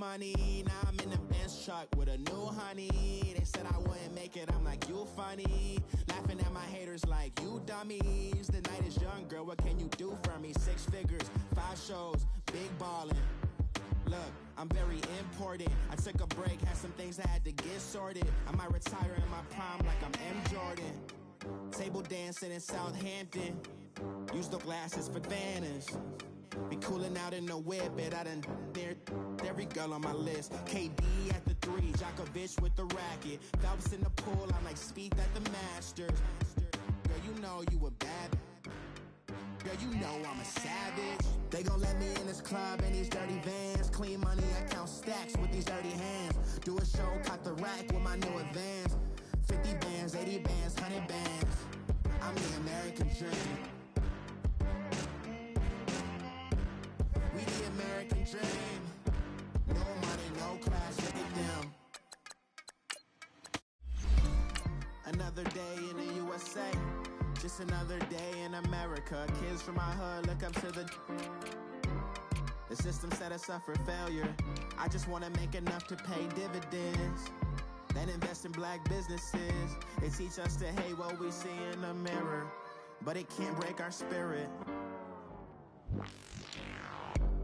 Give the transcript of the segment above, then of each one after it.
money. Now I'm in the Benz truck with a new honey. They said I wouldn't make it, I'm like, you funny. Laughing at my haters like, you dummies. The night is young, girl, what can you do for me? 6 figures, 5 shows, big ballin'. Look, I'm very important. I took a break, had some things I had to get sorted. I might retire in my prime like I'm M. Jordan. Table dancing in Southampton. Use the glasses for Vannas. Be cooling out in the whip, but I done near every girl on my list. KD at the 3, Djokovic with the racket. Phelps in the pool, I'm like Spieth at the Masters. Girl, you know you a bad. Girl, you know I'm a savage. They gon' let me in this club in these dirty vans. Clean money, I count stacks with these dirty hands. Do a show, caught the rack with my new advance. 50 bands, 80 bands, 100 bands. I'm the American dream. We the American dream. No money, no class, look at them. Another day in the USA. Just another day in America. Kids from my hood look up to the system set us up for failure. I just wanna make enough to pay dividends. Then invest in black businesses. They teach us to hate what we see in the mirror, but it can't break our spirit.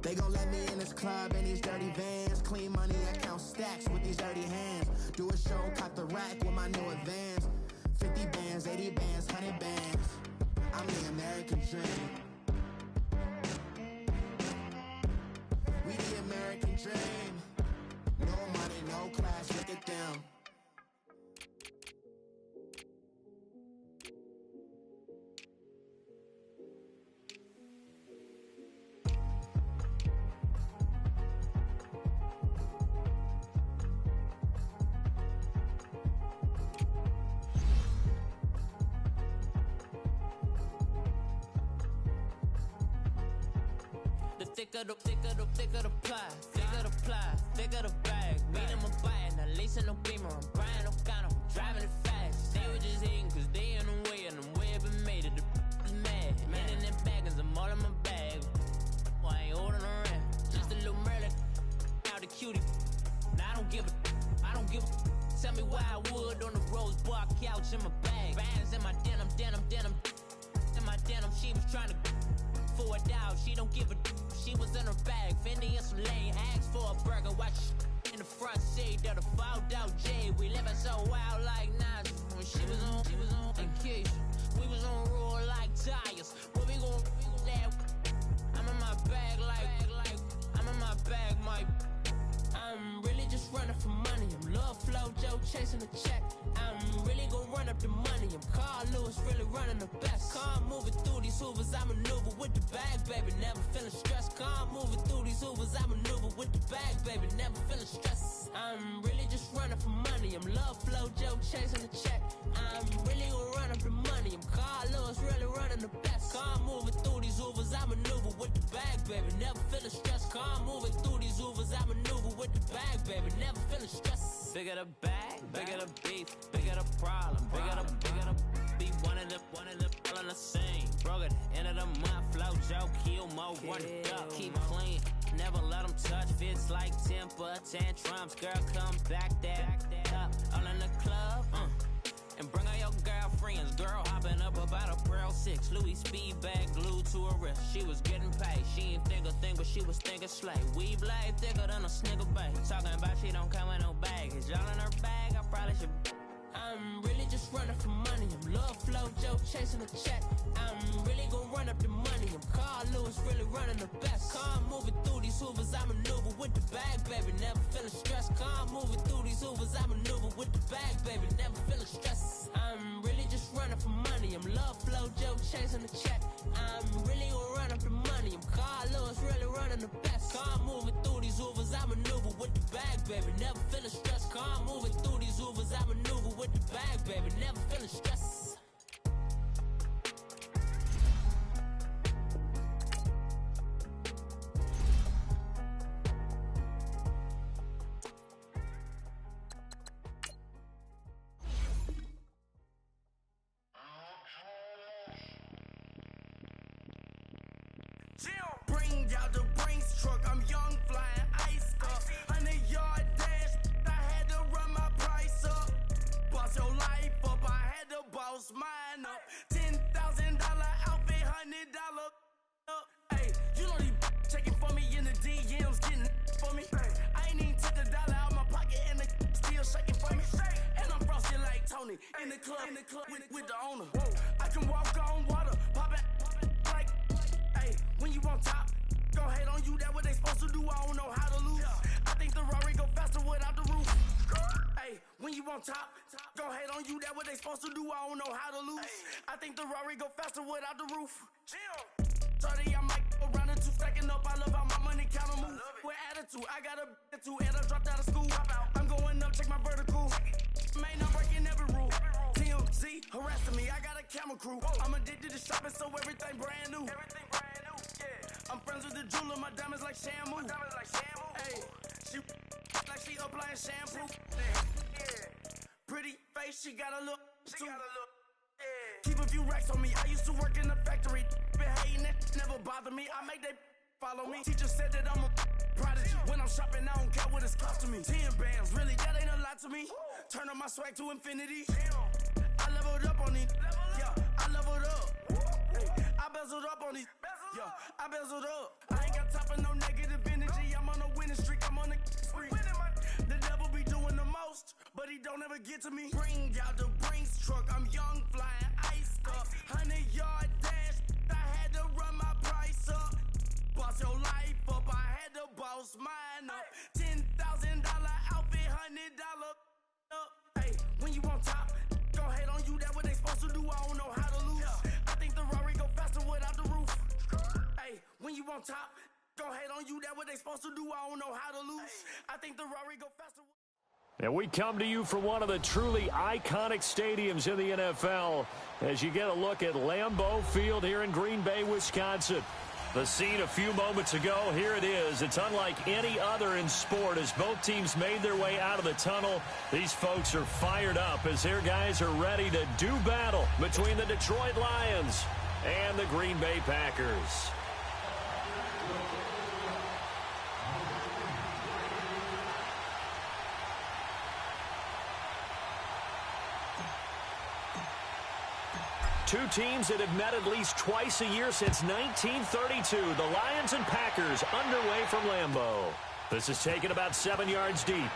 They gon' let me in this club in these dirty vans. Clean money, I count stacks with these dirty hands. Do a show, caught the rack with my new advance. 50 bands, 80 bands, 100 bands. I'm the American dream. We the American dream. No money, no class, look at them. Thicker the pie, thicker the bag. Beat them a bite, now lacing no beamer. I'm Brian O'Connor, I'm driving it fast. They were just hating cause they in the way, and the way I've been made it, the is mad. Man in them baggins, I'm all in my bag. Well, I ain't holding around, just a little Merlin, out the cutie. Now I don't give a, tell me why I would on the rose bar couch in my bag. Bands in my denim. In my denim, she was trying to for a doubt, she don't give a. She was in her bag, Fendi and some lane. Asked for a burger, watch in the front seat of the fouled out J. We living so wild like Nas. When she was on vacation, we was on roll like tires. What we gon' that? I'm in my bag like I'm in my bag, my. I'm really just running for money. I'm Love Flow Joe chasing the check. I'm really gon' run up the money. I'm Carl Lewis, really running the best. Calm moving through these hoovers, I maneuver with the bag, baby. Never feeling stressed. Calm moving through these hoovers, I maneuver with the bag, baby. Never feeling stressed. I'm really just running for money. I'm Love Flow Joe chasing the check. I'm really gon' run up the money. I'm Carl Lewis, really running the best. Calm moving through these hoovers, I maneuver with the bag, baby. Never feeling stressed. Calm moving through these hoovers, I maneuver with the bag, baby. Never feeling stressed. Bigger the bag, bigger the beef, bigger the problem, bigger the be one of the all in the same. Broke at the end of the month, Flow Joe, kill more, run it up, keep clean, never let them touch. Fits like temper tantrums, girl, come back that up, all in the club, and bring all your girlfriends. Girl hopping up about a Pearl 6, Louis speed bag glued to her wrist. She was getting paid, she ain't think a thing, but she was thinking slay. Weave blade thicker than a snigger bag. Talking about she don't come with no baggage. Y'all in her bag, I probably should. I'm really just running for money. I'm Love Flow Joe chasing the check. I'm really gon' run up the money. I'm Carl Lewis, really running the best. Calm moving through these hoovers, I maneuver with the bag, baby. Never feeling stressed. Calm moving through these hoovers, I maneuver with the bag, baby. Never feeling stressed. I'm really just running for money. I'm Love Flow Joe chasing the check. I'm really gon' run up the money. I'm Carl Lewis, really running the best. Calm moving through these hoovers, I maneuver with the bag, baby. Never feeling stressed. Calm moving through these hoovers, I maneuver with the bag, baby. Never feeling stressed. Bring out the Brinks truck, I'm young, flying ice up. 100 Tony in the club with the owner. I can walk on water, pop it like, hey, when you on top, go hate on you, that what they supposed to do, I don't know how to lose. I think the Rari go faster without the roof. Hey, when you on top, go hate on you, that what they supposed to do, I don't know how to lose. I think the Rari go faster without the roof. 30, I might go round and two, stacking up, I love how my money counter move. With attitude, I got a attitude, and I dropped out of school. I'm going up, check my vertical. Man, I'm breaking every rule. TMZ harassing me, I got a camera crew. I'm addicted to shopping, so everything brand new. I'm friends with the jeweler, my diamonds like Shamu. Hey, she like she applying shampoo. Pretty face, she got a look. Keep a few racks on me. I used to work in the factory. Been hating it, never bother me. I make they follow me. Teacher said that I'm a prodigy. When I'm shopping, I don't care what it's costing me. 10 bands, really, that ain't a lot to me. Turn up my swag to infinity. I leveled up on these. Yeah, I leveled up. I bezeled up on these. Yeah, I bezeled up. I ain't got time for no negative energy. I'm on a winning streak. I'm on a spree. The devil be doing the most, but he don't ever get to me. Bring out the Brinks truck. I'm young, flying, iced up. 100-yard dash. I had to run my price up. Boss your life up. I had to boss mine up. $10,000 outfit, $100 up. Hey, when you on top, go hate on you. That what they supposed to do. I don't know how to lose. I think the Rari go faster without the roof. Hey, when you on top, go hate on you. That what they supposed to do. I don't know how to lose. I think the Rari go faster. And we come to you from one of the truly iconic stadiums in the NFL as you get a look at Lambeau Field here in Green Bay, Wisconsin. The scene a few moments ago, here it is. It's unlike any other in sport as both teams made their way out of the tunnel. These folks are fired up as their guys are ready to do battle between the Detroit Lions and the Green Bay Packers. Two teams that have met at least twice a year since 1932. The Lions and Packers underway from Lambeau. This is taken about 7 yards deep.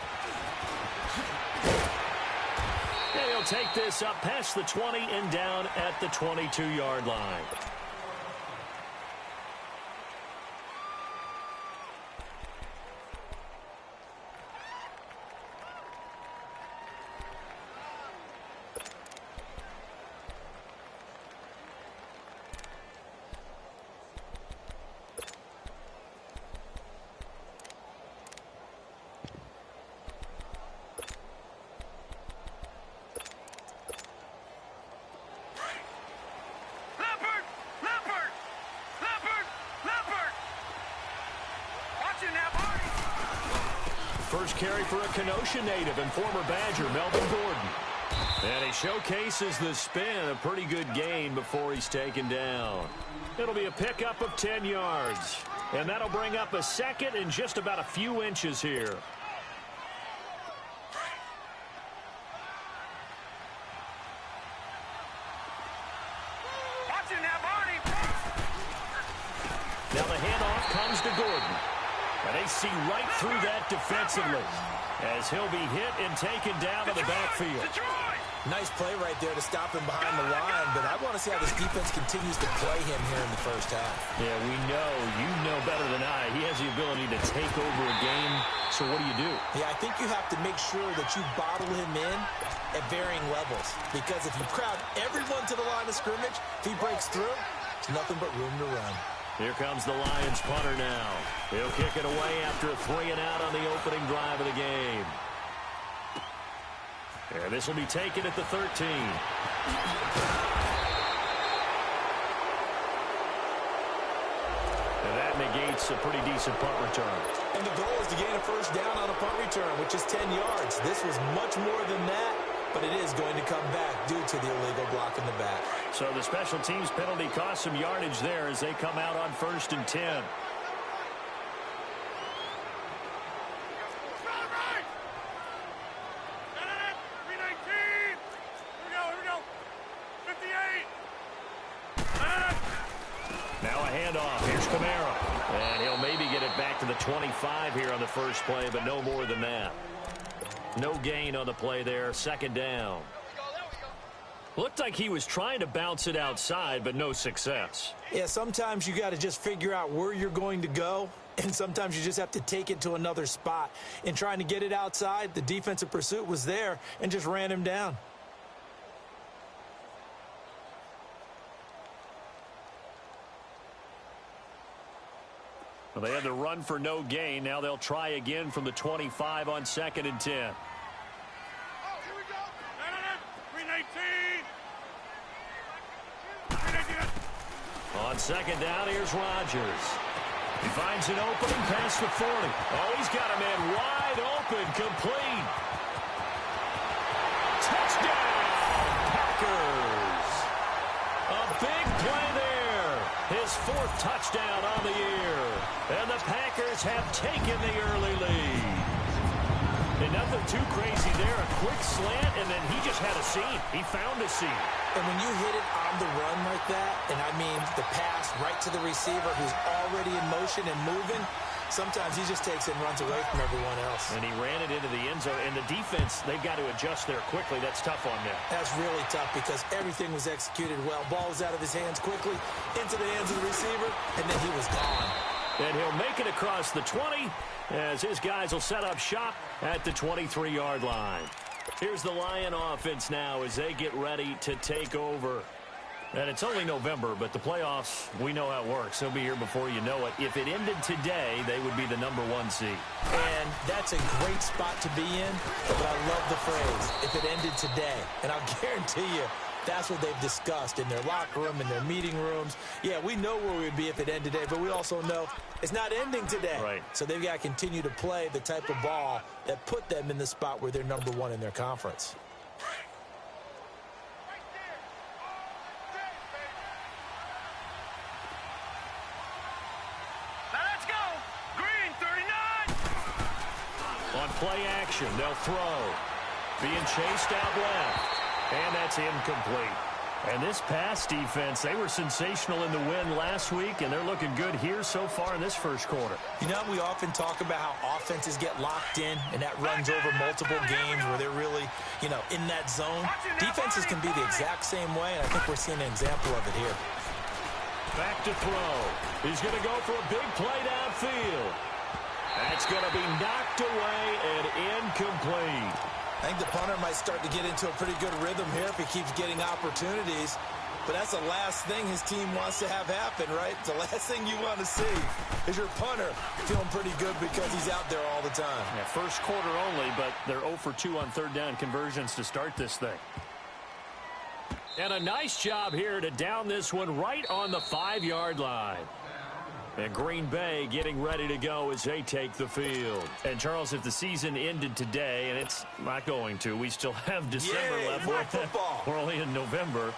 And he'll take this up past the 20 and down at the 22-yard line. First carry for a Kenosha native and former Badger, Melvin Gordon. And he showcases the spin, a pretty good gain before he's taken down. It'll be a pickup of 10 yards. And that'll bring up a second and just about a few inches here. Now the handoff comes to Gordon. And they see right through that defensively as he'll be hit and taken down to the backfield. Nice play right there to stop him behind the line, but I want to see how this defense continues to play him here in the first half. Yeah, we know. You know better than I. He has the ability to take over a game, so what do? Yeah, I think you have to make sure that you bottle him in at varying levels, because if you crowd everyone to the line of scrimmage, if he breaks through, there's nothing but room to run. Here comes the Lions punter now. He'll kick it away after a 3-and-out on the opening drive of the game. And this will be taken at the 13. And that negates a pretty decent punt return. And the goal is to gain a first down on a punt return, which is 10 yards. This was much more than that, but it is going to come back due to the illegal block in the back. So the special teams penalty cost some yardage there as they come out on 1st and 10. Now a handoff. Here's Kamara. And he'll maybe get it back to the 25 here on the first play, but no more than that. No gain on the play there. 2nd down. Looked like he was trying to bounce it outside, but no success. Yeah, sometimes you got to just figure out where you're going to go, and sometimes you just have to take it to another spot. In trying to get it outside, the defensive pursuit was there and just ran him down. Well, they had the run for no gain. Now they'll try again from the 25 on 2nd and 10. Here we go. 319. On 2nd down, here's Rodgers. He finds an opening past the 40. Oh, he's got a man wide open, complete. Touchdown, Packers. A big play there. His 4th touchdown on the year. And the Packers have taken the early lead. And nothing too crazy there. A quick slant, and then he just had a seam. He found a seam. And when you hit it on the run like that, and I mean the pass right to the receiver who's already in motion and moving, sometimes he just takes it and runs away from everyone else. And he ran it into the end zone. And the defense, they've got to adjust there quickly. That's tough on them. That's really tough because everything was executed well. Ball was out of his hands quickly, into the hands of the receiver, and then he was gone. And he'll make it across the 20 as his guys will set up shop at the 23-yard line. Here's the Lion offense now as they get ready to take over. And it's only November, but the playoffs, we know how it works. They'll be here before you know it. If it ended today, they would be the #1 seed. And that's a great spot to be in, but I love the phrase, if it ended today. And I'll guarantee you, that's what they've discussed in their locker room, in their meeting rooms. Yeah, we know where we would be if it ended today, but we also know it's not ending today. Right. So they've got to continue to play the type of ball that put them in the spot where they're #1 in their conference. Let's go. Green 39. On play action, they'll throw. Being chased out left. And that's incomplete. And this pass defense, they were sensational in the win last week, and they're looking good here so far in this first quarter. You know, we often talk about how offenses get locked in, and that runs over multiple games where they're really, you know, in that zone. Defenses can be the exact same way, and I think we're seeing an example of it here. Back to throw. He's going to go for a big play downfield. That's going to be knocked away and incomplete. I think the punter might start to get into a pretty good rhythm here if he keeps getting opportunities. But that's the last thing his team wants to have happen, right? The last thing you want to see is your punter feeling pretty good because he's out there all the time. Yeah, first quarter only, but they're 0 for 2 on 3rd down conversions to start this thing. And a nice job here to down this one right on the 5-yard line. And Green Bay getting ready to go as they take the field. And, Charles, if the season ended today, and it's not going to, we still have December left. More football. We're only in November.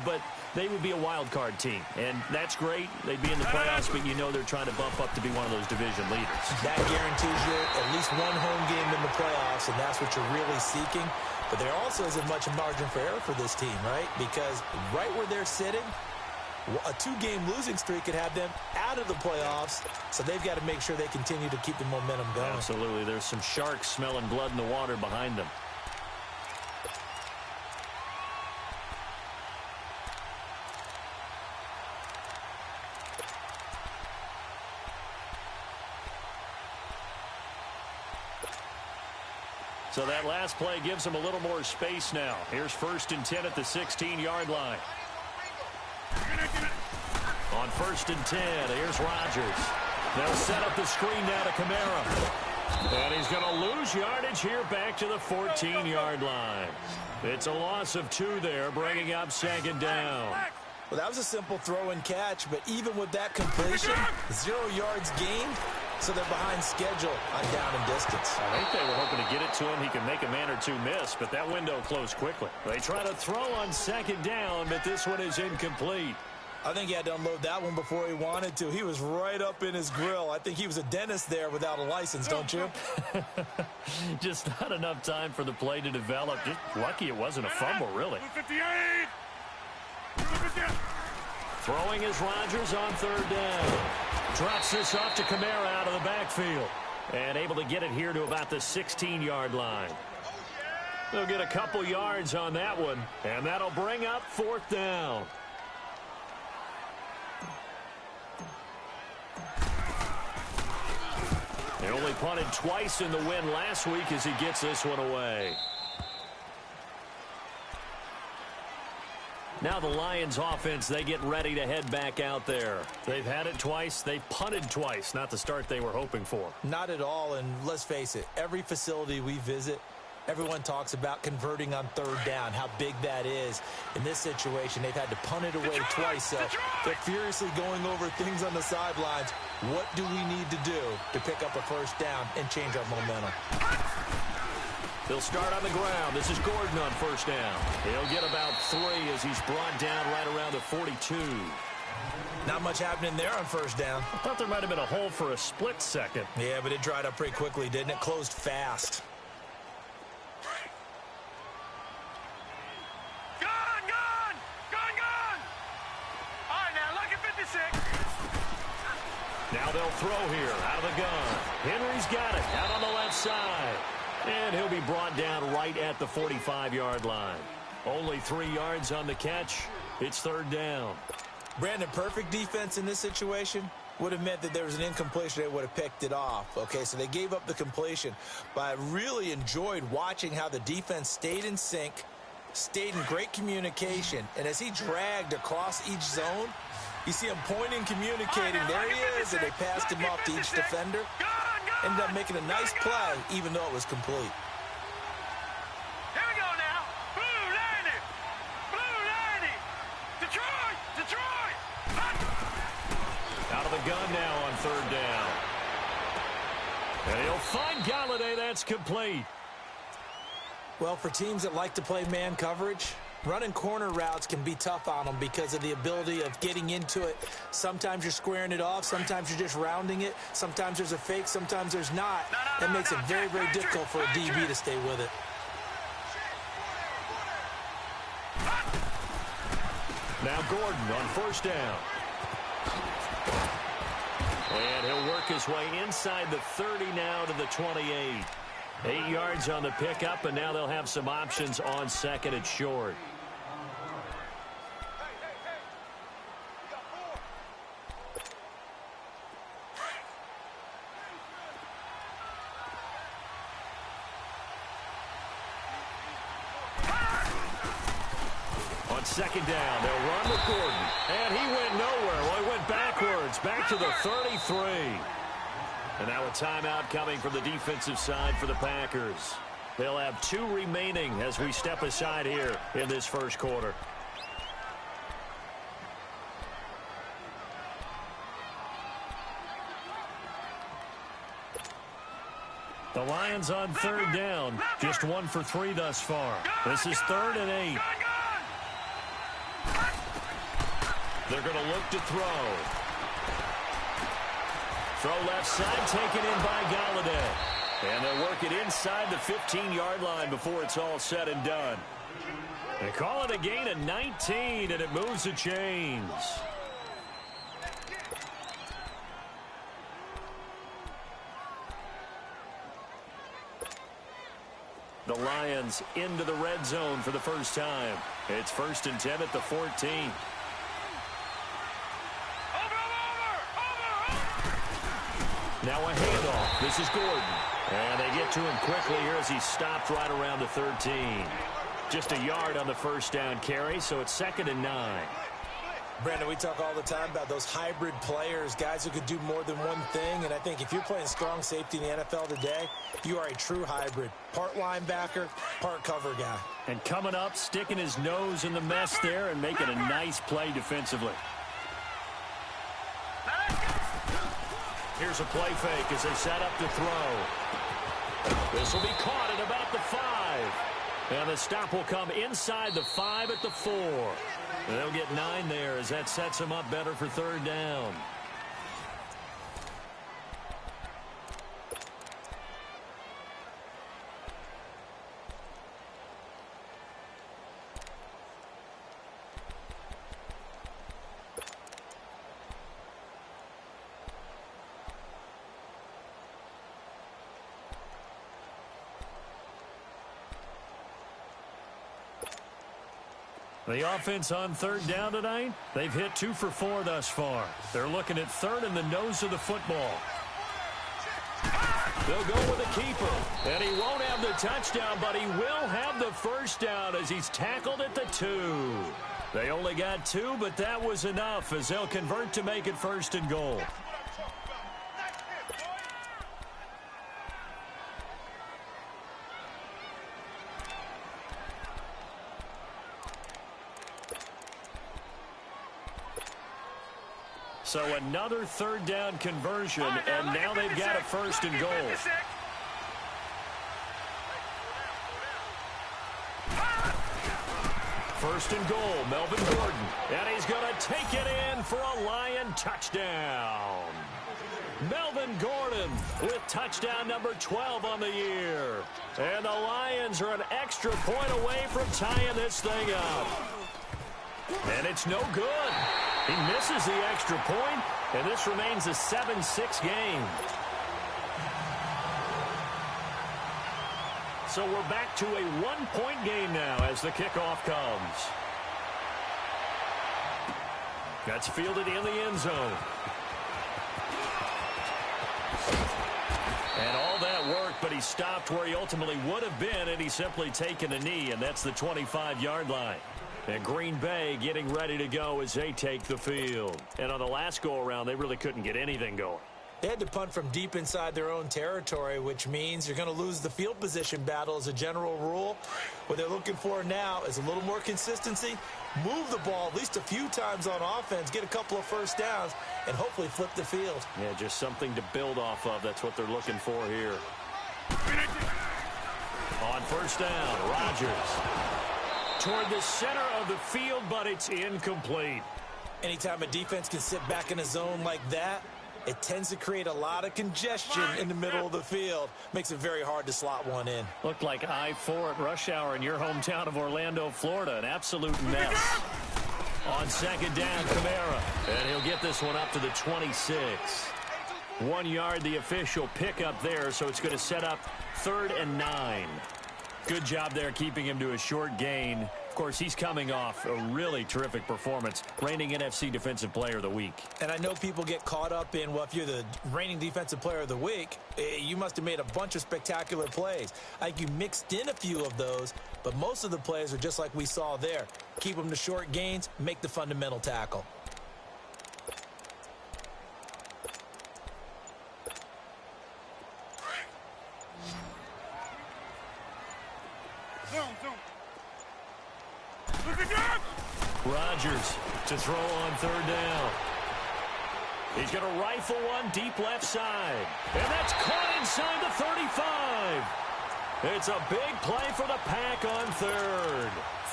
But they would be a wild card team. And that's great. They'd be in the playoffs, but you know they're trying to bump up to be one of those division leaders. That guarantees you at least one home game in the playoffs, and that's what you're really seeking. But there also isn't much margin for error for this team, right? Because right where they're sitting, a 2-game losing streak could have them out of the playoffs, so they've got to make sure they continue to keep the momentum going. Absolutely. There's some sharks smelling blood in the water behind them. So that last play gives them a little more space now. Here's 1st and 10 at the 16-yard line. On 1st and 10, here's Rodgers. They'll set up the screen now to Kamara. And he's going to lose yardage here back to the 14-yard line. It's a loss of 2 there, bringing up 2nd down. Well, that was a simple throw and catch, but even with that completion, 0 yards gained, so they're behind schedule on down and distance. I think they were hoping to get it to him. He could make a man or 2 miss, but that window closed quickly. They try to throw on 2nd down, but this one is incomplete. I think he had to unload that one before he wanted to. He was right up in his grill. I think he was a dentist there without a license, don't you? Just not enough time for the play to develop. Just lucky it wasn't a fumble, really. 58. Throwing is Rodgers on 3rd down. Drops this off to Kamara out of the backfield. And able to get it here to about the 16-yard line. They'll get a couple yards on that one, and that'll bring up 4th down. They only punted twice in the win last week as he gets this one away. Now the Lions offense, they get ready to head back out there. They've had it twice. They've punted twice. Not the start they were hoping for. Not at all, and let's face it, every facility we visit, everyone talks about converting on 3rd down, how big that is. In this situation, they've had to punt it away twice, so they're furiously going over things on the sidelines. What do we need to do to pick up a 1st down and change our momentum? They'll start on the ground. This is Gordon on 1st down. He'll get about 3 as he's brought down right around the 42. Not much happening there on 1st down. I thought there might have been a hole for a split second. Yeah, but it dried up pretty quickly, didn't it? Closed fast. Now they'll throw here out of the gun. Henry's got it out on the left side. And he'll be brought down right at the 45-yard line. Only 3 yards on the catch. It's 3rd down. Brandon, perfect defense in this situation would have meant that there was an incompletion. They would have picked it off. Okay, so they gave up the completion. But I really enjoyed watching how the defense stayed in sync, stayed in great communication. And as he dragged across each zone, you see him pointing, communicating. There he is, and they passed him off to each defender. Ended up making a nice play, even though it was complete. Here we go now. Blue 90. Blue 90. Detroit. Detroit. Out of the gun now on 3rd down. And he'll find Galladay. That's complete. Well, for teams that like to play man coverage, running corner routes can be tough on them because of the ability of getting into it. Sometimes you're squaring it off. Sometimes you're just rounding it. Sometimes there's a fake. Sometimes there's not. That makes it very, very difficult for a DB to stay with it. Now Gordon on 1st down. And he'll work his way inside the 30 now to the 28. 8 yards on the pickup, and now they'll have some options on 2nd and short. On 2nd down, they'll run with Gordon. And he went nowhere. Well, he went backwards, back to the 33. And now a timeout coming from the defensive side for the Packers. They'll have 2 remaining as we step aside here in this 1st quarter. The Lions on 3rd down. Just 1 for 3 thus far. This is 3rd and 8. They're going to look to throw. Throw left side, taken in by Galladay. And they'll work it inside the 15-yard line before it's all said and done. They call it a gain of 19, and it moves the chains. The Lions into the red zone for the first time. It's 1st and 10 at the 14. Now a handoff. This is Gordon. And they get to him quickly here as he stopped right around the 13. Just a yard on the 1st down carry, so it's 2nd and 9. Brandon, we talk all the time about those hybrid players, guys who could do more than one thing. And I think if you're playing strong safety in the NFL today, you are a true hybrid. Part linebacker, part cover guy. And coming up, sticking his nose in the mess there and making a nice play defensively. Here's a play fake as they set up to throw. This will be caught at about the 5. And the stop will come inside the 5 at the 4. And they'll get 9 there as that sets them up better for 3rd down. The offense on third down tonight, they've hit 2 for 4 thus far. They're looking at third in the nose of the football. They'll go with a keeper. And he won't have the touchdown, but he will have the first down as he's tackled at the 2. They only got 2, but that was enough as they'll convert to make it 1st and goal. So another third down conversion, and now they've got a 1st and goal. First and goal, Melvin Gordon. And he's going to take it in for a Lion touchdown. Melvin Gordon with touchdown number 12 on the year. And the Lions are an extra point away from tying this thing up. And it's no good. He misses the extra point, and this remains a 7-6 game. So we're back to a 1-point game now as the kickoff comes. That's fielded in the end zone. And all that work, but he stopped where he ultimately would have been, and he's simply taken a knee, and that's the 25-yard line. And Green Bay getting ready to go as they take the field. And on the last go-around, they really couldn't get anything going. They had to punt from deep inside their own territory, which means you're going to lose the field position battle as a general rule. What they're looking for now is a little more consistency, move the ball at least a few times on offense, get a couple of first downs, and hopefully flip the field. Yeah, just something to build off of. That's what they're looking for here. On first down, Rodgers toward the center of the field, but it's incomplete. Anytime a defense can sit back in a zone like that, it tends to create a lot of congestion in the middle of the field. Makes it very hard to slot one in. Looked like I-4 at rush hour in your hometown of Orlando, Florida. An absolute mess. On second down, Kamara. And he'll get this one up to the 26. 1 yard, the official pickup there, so it's going to set up 3rd and 9. Good job there keeping him to a short gain. Of course, he's coming off a really terrific performance, reigning NFC Defensive Player of the Week. And I know people get caught up in, well, if you're the reigning Defensive Player of the Week, you must have made a bunch of spectacular plays. I think you mixed in a few of those, but most of the plays are just like we saw there. Keep them to short gains, make the fundamental tackle. Rodgers to throw on 3rd down. He's going to rifle one deep left side. And that's caught inside the 35. It's a big play for the Pack on 3rd.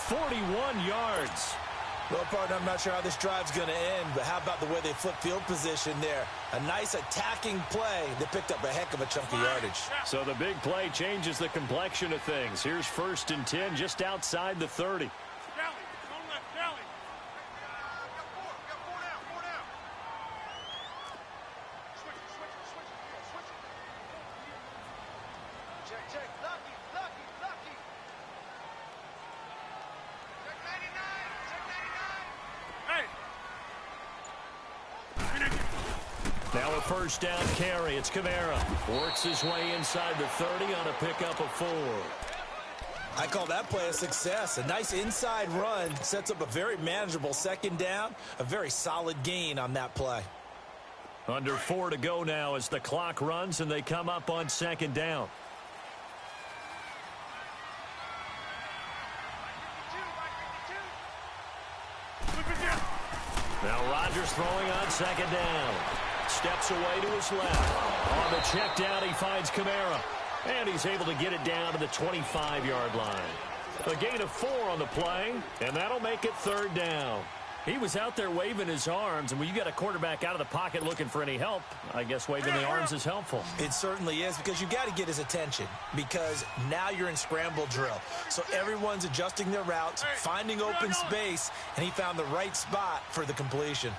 41 yards. Well, partner, I'm not sure how this drive's going to end, but how about the way they flip field position there? A nice attacking play. They picked up a heck of a chunk of yardage. So the big play changes the complexion of things. Here's 1st and 10 just outside the 30. Now a first down carry. It's Kamara. Works his way inside the 30 on a pickup of 4. I call that play a success. A nice inside run sets up a very manageable 2nd down. A very solid gain on that play. Under 4 to go now as the clock runs and they come up on 2nd down. Now Rodgers throwing on 2nd down. Steps away to his left. On the check down, he finds Kamara. And he's able to get it down to the 25-yard line. A gain of 4 on the play, and that'll make it 3rd down. He was out there waving his arms, and when you got a quarterback out of the pocket looking for any help, I guess waving the arms is helpful. It certainly is, because you got to get his attention, because now you're in scramble drill. So everyone's adjusting their routes, finding open space, and he found the right spot for the completion.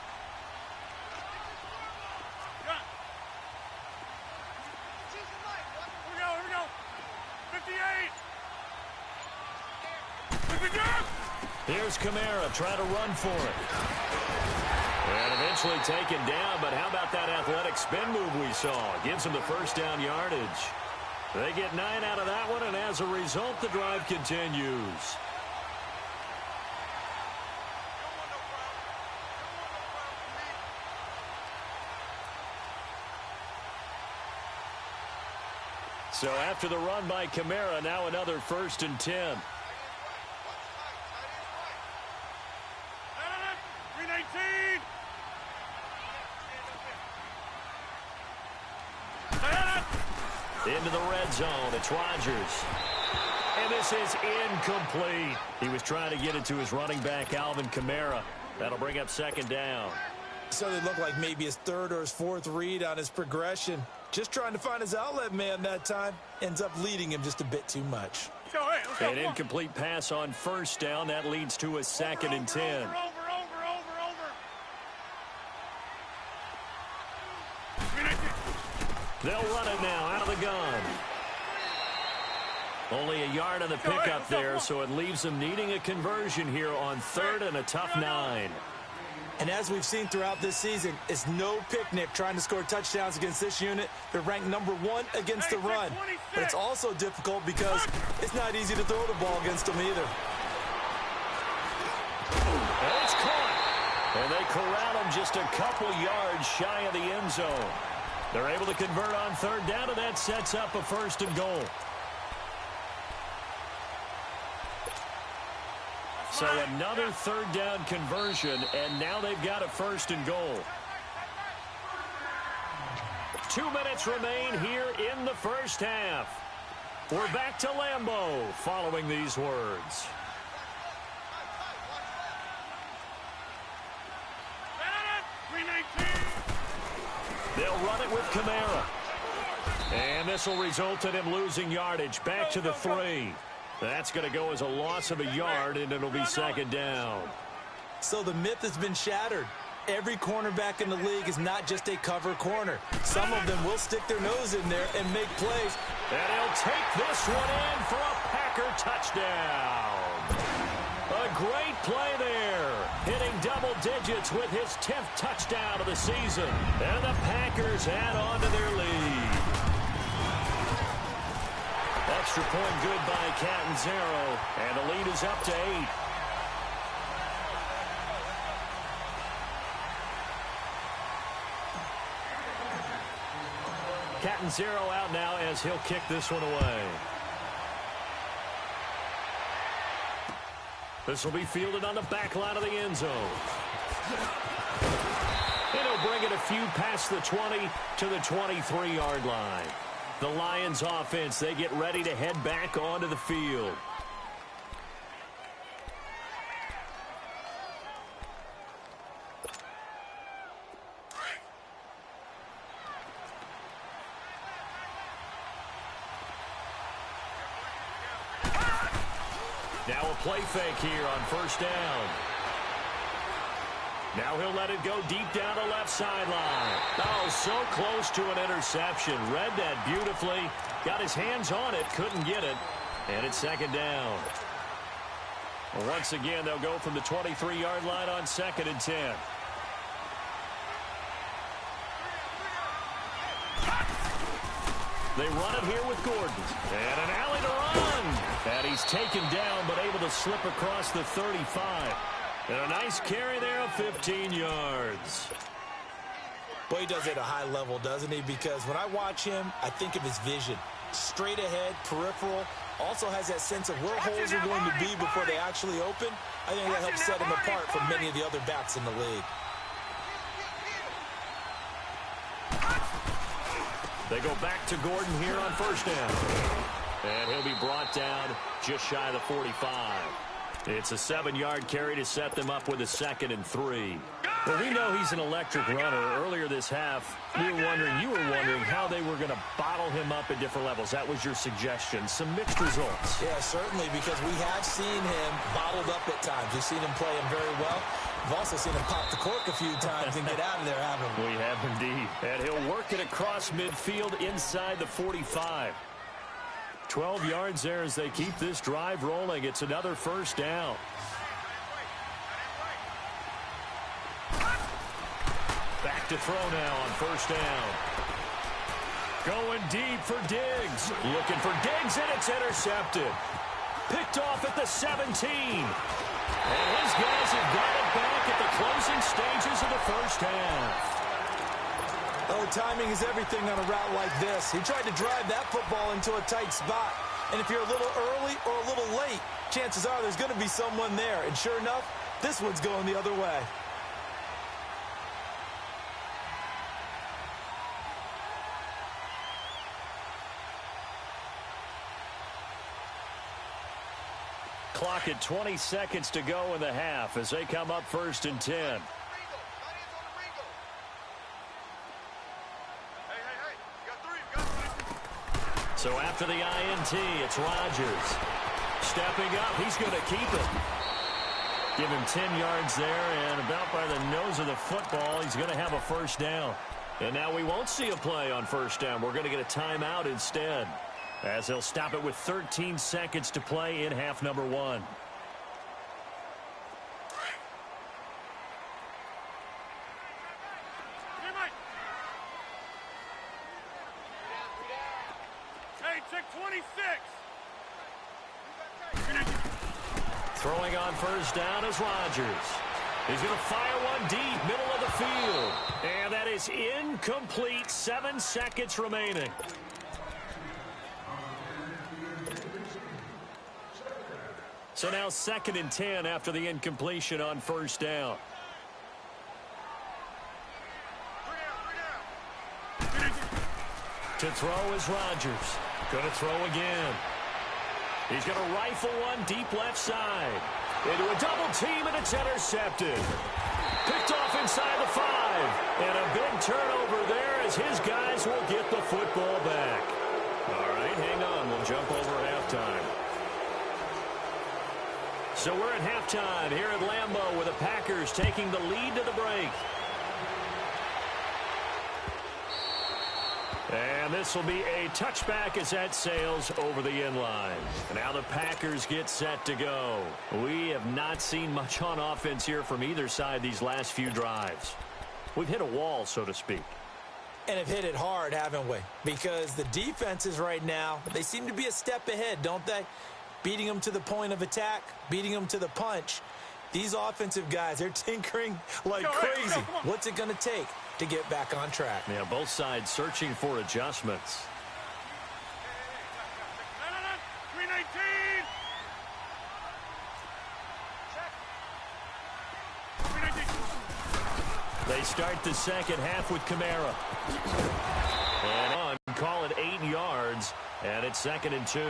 is Kamara trying to run for it. And eventually taken down, but how about that athletic spin move we saw? Gives him the first down yardage. They get 9 out of that one, and as a result, the drive continues. So after the run by Kamara, now another 1st and 10. Into the red zone. It's Rodgers. And this is incomplete. He was trying to get it to his running back, Alvin Kamara. That'll bring up 2nd down. So it looked like maybe his 3rd or his 4th read on his progression. Just trying to find his outlet man that time. Ends up leading him just a bit too much. An incomplete pass on 1st down. That leads to a 2nd and 10. They'll run it now out of the gun. Only a yard on the pickup there, so it leaves them needing a conversion here on 3rd and a tough 9. And as we've seen throughout this season, it's no picnic trying to score touchdowns against this unit. They're ranked number 1 against the run. But it's also difficult because it's not easy to throw the ball against them either. And it's caught. And they corral him just a couple yards shy of the end zone. They're able to convert on 3rd down, and that sets up a 1st and goal. So another 3rd down conversion, and now they've got a 1st and goal. 2 minutes remain here in the first half. We're back to Lambeau following these words. They'll run it with Kamara. And this will result in him losing yardage back to the 3. That's going to go as a loss of a yard, and it'll be 2nd down. So the myth has been shattered. Every cornerback in the league is not just a cover corner. Some of them will stick their nose in there and make plays. And he'll take this one in for a Packer touchdown. A great play there. Hitting double digits with his 10th touchdown of the season. And the Packers add on to their lead. Extra point good by Catanzaro. And the lead is up to 8. Catanzaro out now as he'll kick this one away. This will be fielded on the back line of the end zone. And he'll bring it a few past the 20 to the 23-yard line. The Lions offense, they get ready to head back onto the field. Now a play fake here on 1st down. Now he'll let it go deep down the left sideline. Oh, so close to an interception. Read that beautifully. Got his hands on it, couldn't get it. And it's 2nd down. Once again, they'll go from the 23-yard line on 2nd and 10. They run it here with Gordon. And an alley to run. And he's taken down, but able to slip across the 35. And a nice carry there of 15 yards. Boy, he does it at a high level, doesn't he? Because when I watch him, I think of his vision. Straight ahead, peripheral. Also has that sense of where holes are going to be before they actually open. I think that helps set him apart from many of the other backs in the league. They go back to Gordon here on 1st down. And he'll be brought down just shy of the 45. It's a 7-yard carry to set them up with a 2nd and 3. Well, we know he's an electric runner. Earlier this half, you were wondering how they were going to bottle him up at different levels. That was your suggestion. Some mixed results. Yeah, certainly, because we have seen him bottled up at times. We've seen him play him very well. We've also seen him pop the cork a few times and get out of there, haven't we? We have indeed. And he'll work it across midfield inside the 45. 12 yards there as they keep this drive rolling. It's another 1st down. to throw now on first down. Going deep for Diggs. Looking for Diggs, and it's intercepted. Picked off at the 17. And his guys have got it back at the closing stages of the first half. Oh, timing is everything on a route like this. He tried to drive that football into a tight spot. And if you're a little early or a little late, chances are there's going to be someone there. And sure enough, this one's going the other way. Clock at 20 seconds to go in the half as they come up 1st and 10. So after the INT, it's Rodgers. Stepping up, he's going to keep it. Give him 10 yards there, and about by the nose of the football, he's going to have a first down. And now we won't see a play on first down. We're going to get a timeout instead, as they'll stop it with 13 seconds to play in half number 1. Throwing on first down is Rodgers. He's going to fire one deep, middle of the field. And that is incomplete. 7 seconds remaining. So now 2nd and 10 after the incompletion on first down. To throw is Rodgers. Going to throw again. He's going to rifle one deep left side. Into a double team, and it's intercepted. Picked off inside the 5. And a big turnover there as his guys will get the football back. All right, hang on. We'll jump over halftime. So we're at halftime here at Lambeau with the Packers taking the lead to the break. And this will be a touchback as that sails over the inline. Now the Packers get set to go. We have not seen much on offense here from either side these last few drives. We've hit a wall, so to speak. And have hit it hard, haven't we? Because the defenses right now, they seem to be a step ahead, don't they? Beating them to the point of attack, beating them to the punch. These offensive guys, they're tinkering like crazy. What's it going to take to get back on track? Yeah, both sides searching for adjustments. They start the second half with Kamara. And on, call it 8 yards, and it's 2nd and 2.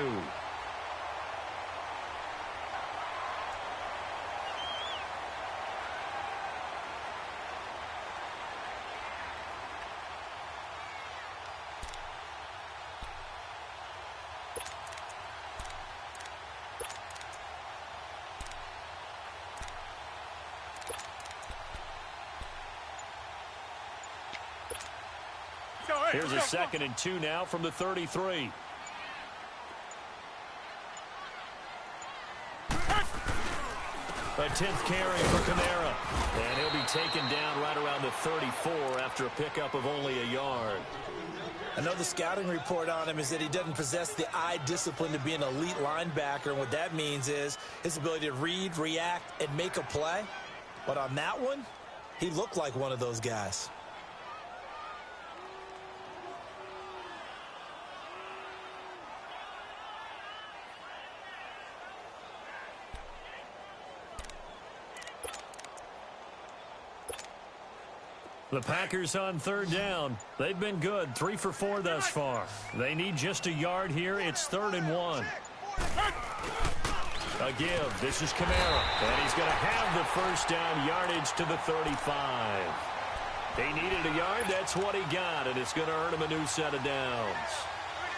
Here's a 2nd and 2 now from the 33. A 10th carry for Kamara. And he'll be taken down right around the 34 after a pickup of only a yard. I know the scouting report on him is that he doesn't possess the eye discipline to be an elite linebacker. And what that means is his ability to read, react, and make a play. But on that one, he looked like one of those guys. The Packers on 3rd down. They've been good, 3 for 4 thus far. They need just a yard here. It's 3rd and 1. A give. This is Kamara. And he's going to have the first down, yardage to the 35. He needed a yard. That's what he got, and it's going to earn him a new set of downs.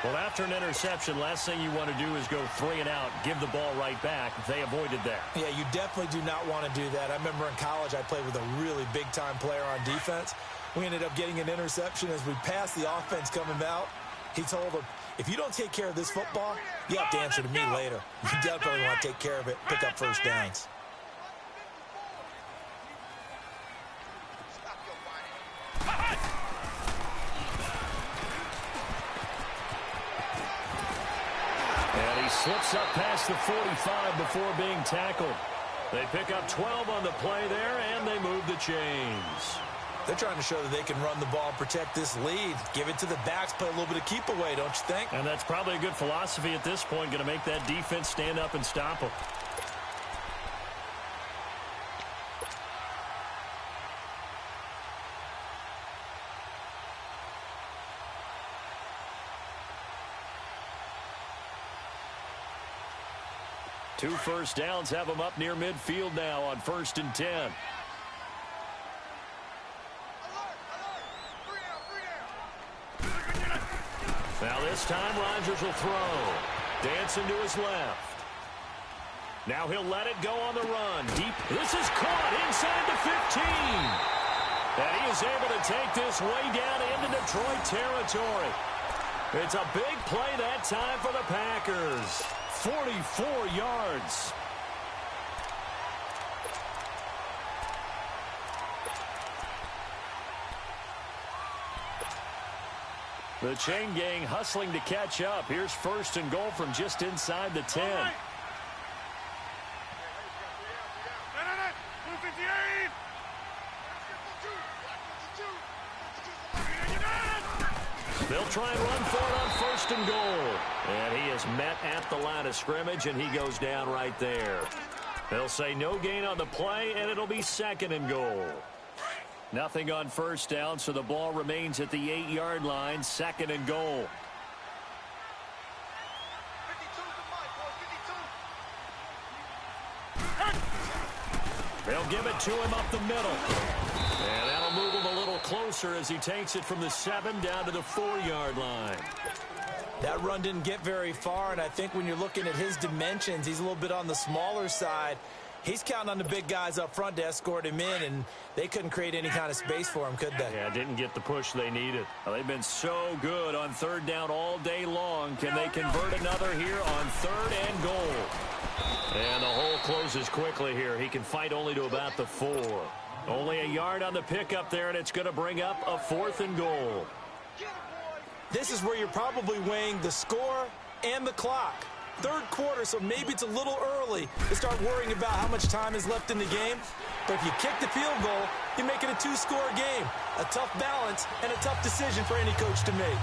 Well, after an interception, last thing you want to do is go 3 and out, give the ball right back. They avoided that. Yeah, you definitely do not want to do that. I remember in college I played with a really big-time player on defense. We ended up getting an interception as we passed the offense coming out. He told him, if you don't take care of this football, you have to answer to me later. You definitely want to take care of it, pick up first downs. he slips up past the 45 before being tackled. They pick up 12 on the play there, and they move the chains. They're trying to show that they can run the ball and protect this lead. Give it to the backs, play a little bit of keep away, don't you think? And that's probably a good philosophy at this point, going to make that defense stand up and stop them. Two first downs have them up near midfield now on 1st and 10. Now this time Rodgers will throw. Dancing to his left. Now he'll let it go on the run. Deep. This is caught inside the 15. And he is able to take this way down into Detroit territory. It's a big play that time for the Packers. 44 yards. The chain gang hustling to catch up. Here's 1st and goal from just inside the 10. They'll try and run for it on 1st and goal. And he is met at the line of scrimmage, and he goes down right there. They'll say no gain on the play, and it'll be 2nd and goal. Nothing on 1st down, so the ball remains at the 8-yard line, 2nd and goal. They'll give it to him up the middle. And that'll move him a little closer as he takes it from the 7 down to the 4-yard line. That run didn't get very far, and I think when you're looking at his dimensions, he's a little bit on the smaller side. He's counting on the big guys up front to escort him in, and they couldn't create any kind of space for him, could they? Yeah, didn't get the push they needed. Well, they've been so good on 3rd down all day long. Can they convert another here on 3rd and goal? And the hole closes quickly here. He can fight only to about the 4. Only a yard on the pickup there, and it's going to bring up a 4th and goal. This is where you're probably weighing the score and the clock. 3rd quarter, so maybe it's a little early to start worrying about how much time is left in the game. But if you kick the field goal, you make it a 2-score game. A tough balance and a tough decision for any coach to make.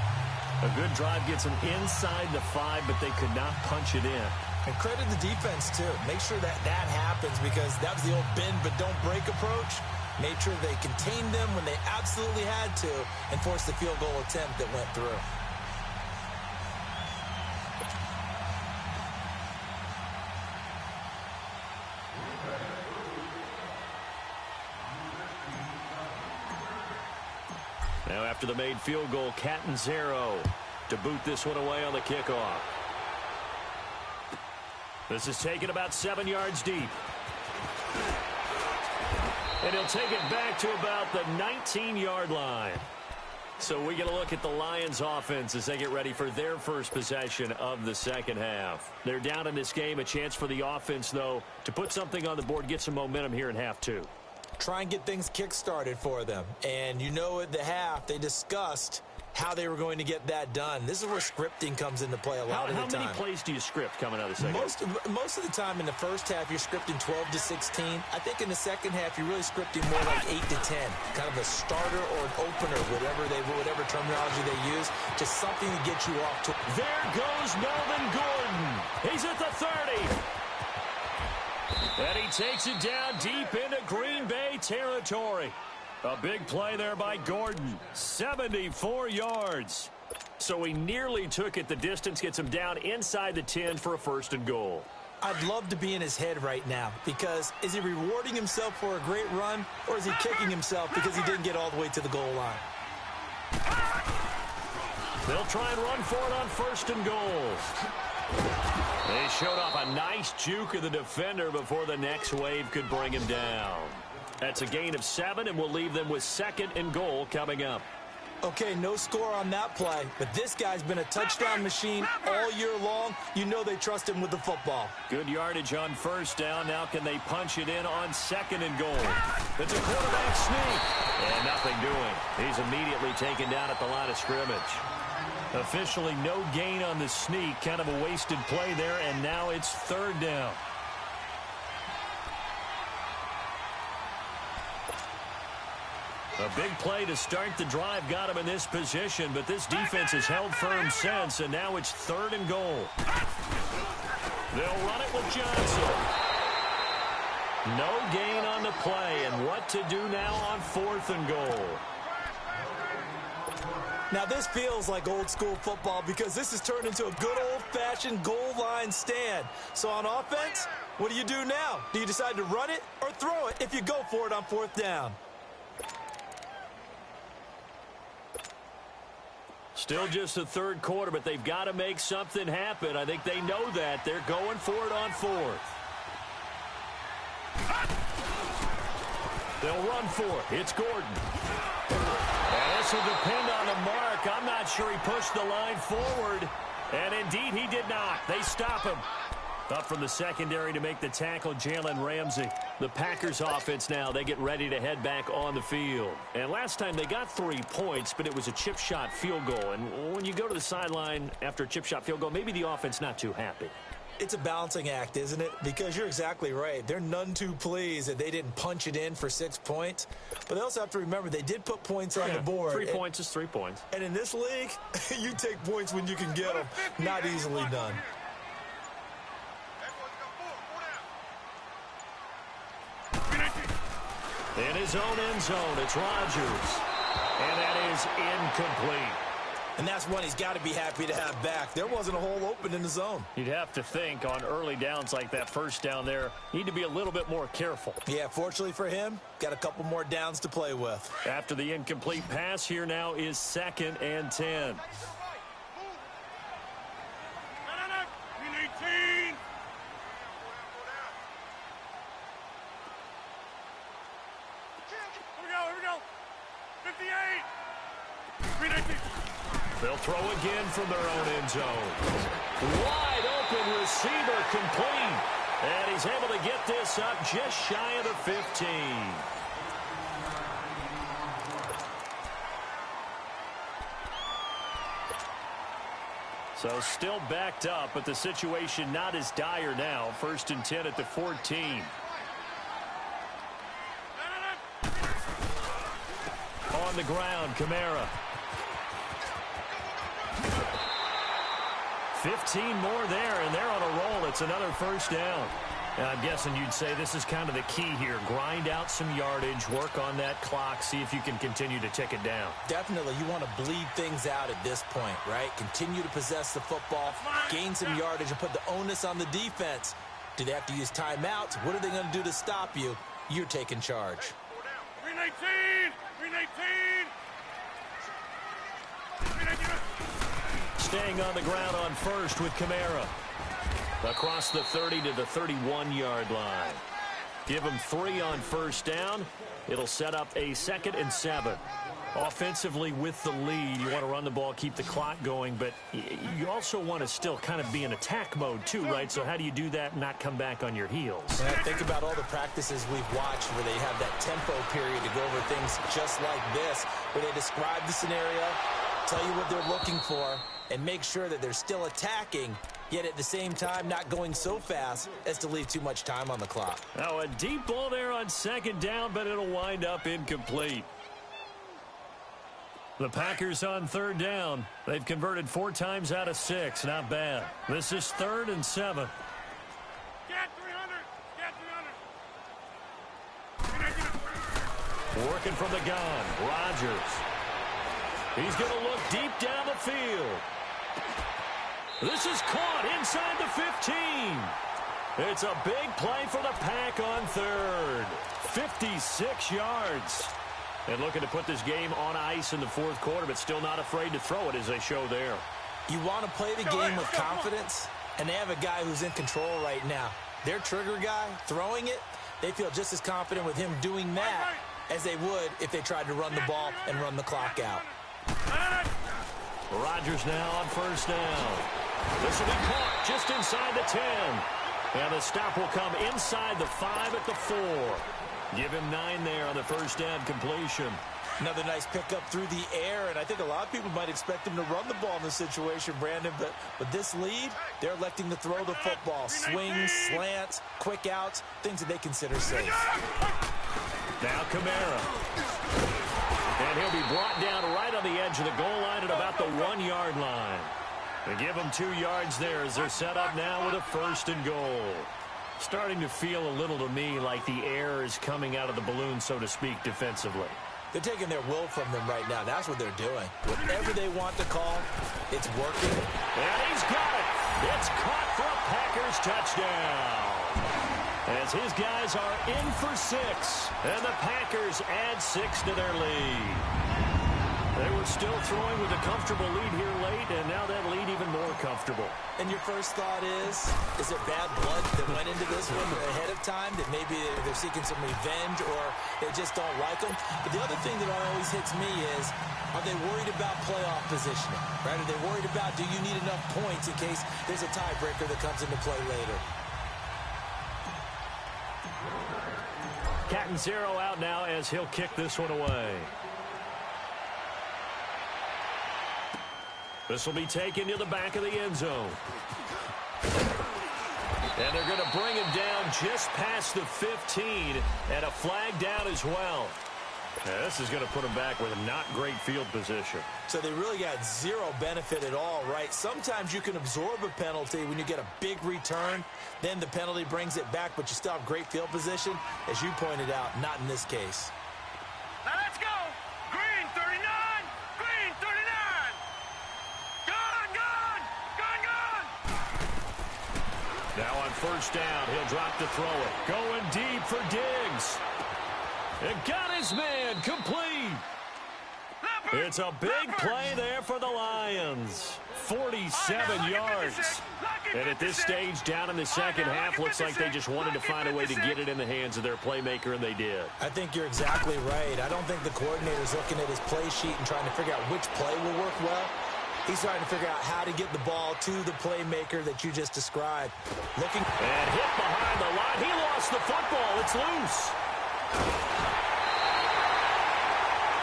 A good drive gets them inside the 5, but they could not punch it in. And credit the defense, too. Make sure that happens, because that was the old bend but don't break approach. Made sure they contained them when they absolutely had to and forced the field goal attempt that went through. Now after the made field goal, Catanzaro to boot this one away on the kickoff. This is taken about 7 yards deep. And he'll take it back to about the 19-yard line. So we get a look at the Lions offense as they get ready for their first possession of the second half. They're down in this game. A chance for the offense, though, to put something on the board, get some momentum here in half 2. Try and get things kick-started for them. And you know at the half, they discussed how they were going to get that done. This is where scripting comes into play a lot of the time. How many plays do you script coming out of the second half? Most of the time in the first half, you're scripting 12 to 16. I think in the second half, you're really scripting more like 8 to 10. Kind of a starter or an opener, whatever terminology they use. Just something to get you off to. There goes Melvin Gordon. He's at the 30. And he takes it down deep into Green Bay territory. A big play there by Gordon. 74 yards. So he nearly took it the distance, gets him down inside the 10 for a 1st and goal. I'd love to be in his head right now, because is he rewarding himself for a great run, or is he kicking himself because he didn't get all the way to the goal line? They'll try and run for it on 1st and goal. They showed off a nice juke of the defender before the next wave could bring him down. That's a gain of 7, and we'll leave them with 2nd and goal coming up. Okay, no score on that play, but this guy's been a touchdown machine all year long. You know they trust him with the football. Good yardage on 1st down. Now can they punch it in on 2nd and goal? It's a quarterback sneak. And nothing doing. He's immediately taken down at the line of scrimmage. Officially no gain on the sneak. Kind of a wasted play there, and now it's third down. A big play to start the drive got him in this position, but this defense has held firm since, and now it's third and goal. They'll run it with Johnson. No gain on the play, and what to do now on fourth and goal. Now, this feels like old-school football because this has turned into a good old-fashioned goal line stand. So on offense, what do you do now? Do you decide to run it or throw it if you go for it on fourth down? Still just the third quarter, but they've got to make something happen. I think they know that. They're going for it on fourth. They'll run for it. It's Gordon. And this will depend on the mark. I'm not sure he pushed the line forward. And indeed, he did not. They stop him. Up from the secondary to make the tackle, Jalen Ramsey. The Packers offense now, they get ready to head back on the field. And last time they got 3 points, but it was a chip shot field goal. And when you go to the sideline after a chip shot field goal, maybe the offense not too happy. It's a balancing act, isn't it? Because you're exactly right. They're none too pleased that they didn't punch it in for 6 points. But they also have to remember they did put points on the board. 3 points is 3 points. And in this league, you take points when you can get them. Not easily done. In his own end zone, it's Rodgers. And that is incomplete. And that's one he's got to be happy to have back. There wasn't a hole open in the zone. You'd have to think on early downs like that first down there, need to be a little bit more careful. Yeah, fortunately for him, got a couple more downs to play with. After the incomplete pass, here now is 2nd and 10. They'll throw again from their own end zone. Wide open receiver complete. And he's able to get this up just shy of the 15. So still backed up, but the situation not as dire now. 1st and 10 at the 14. On the ground, Kamara. 15 more there, and they're on a roll. It's another first down. And I'm guessing you'd say this is kind of the key here. Grind out some yardage, work on that clock, see if you can continue to tick it down. Definitely. You want to bleed things out at this point, right? Continue to possess the football, gain some yardage, and put the onus on the defense. Do they have to use timeouts? What are they going to do to stop you? You're taking charge. 319! 319! Staying on the ground on first with Kamara. Across the 30 to the 31-yard line. Give them 3 on first down. It'll set up a 2nd and 7. Offensively with the lead, you want to run the ball, keep the clock going, but you also want to still kind of be in attack mode too, right? So how do you do that and not come back on your heels? Yeah, think about all the practices we've watched where they have that tempo period to go over things just like this, where they describe the scenario, tell you what they're looking for, and make sure that they're still attacking, yet at the same time not going so fast as to leave too much time on the clock. Now a deep ball there on 2nd down, but it'll wind up incomplete. The Packers on 3rd down. They've converted 4 times out of 6. Not bad. This is 3rd and 7. Get 300! Get 300! Working from the gun. Rodgers. He's going to look deep down the field. This is caught inside the 15. It's a big play for the Pack on 3rd. 56 yards. And looking to put this game on ice in the 4th quarter, but still not afraid to throw it as they show there. You want to play the game with confidence, and they have a guy who's in control right now. Their trigger guy, throwing it, they feel just as confident with him doing that as they would if they tried to run the ball and run the clock out. Rodgers now on first down. This will be caught just inside the 10. And the stop will come inside the 5 at the 4. Give him 9 there on the first down completion. Another nice pickup through the air, and I think a lot of people might expect him to run the ball in this situation, Brandon, but with this lead, they're electing to throw the football. Swings, slants, quick outs, things that they consider safe. Now Kamara. And he'll be brought down right on the edge of the goal line at about the 1-yard line. They give them 2 yards there as they're set up now with a 1st and goal. Starting to feel a little to me like the air is coming out of the balloon, so to speak, defensively. They're taking their will from them right now. That's what they're doing. Whatever they want to call, it's working. And he's got it. It's caught for a Packers touchdown. As his guys are in for 6. And the Packers add 6 to their lead. They were still throwing with a comfortable lead here late, and now that lead even more comfortable. And your first thought is it bad blood that went into this one ahead of time, that maybe they're seeking some revenge or they just don't like them? But the other thing that always hits me is, are they worried about playoff positioning? Right? Are they worried about, do you need enough points in case there's a tiebreaker that comes into play later? Cat and zero out now as he'll kick this one away. This will be taken to the back of the end zone. And they're going to bring him down just past the 15, and a flag down as well. Now, this is going to put him back with a not great field position. So they really got zero benefit at all, right? Sometimes you can absorb a penalty when you get a big return. Then the penalty brings it back, but you still have great field position. As you pointed out, not in this case. Now let's go. Green 39. Green 39. Gone, gone, gone, gone. Now on 1st down, he'll drop to throw it. Going deep for Diggs. And got his man complete. It's a big play there for the Lions. 47 yards. And at this stage, down in the second half, looks like they just wanted to find a way to get it in the hands of their playmaker, and they did. I think you're exactly right. I don't think the coordinator's looking at his play sheet and trying to figure out which play will work well. He's trying to figure out how to get the ball to the playmaker that you just described. Looking and hit behind the line. He lost the football. It's loose.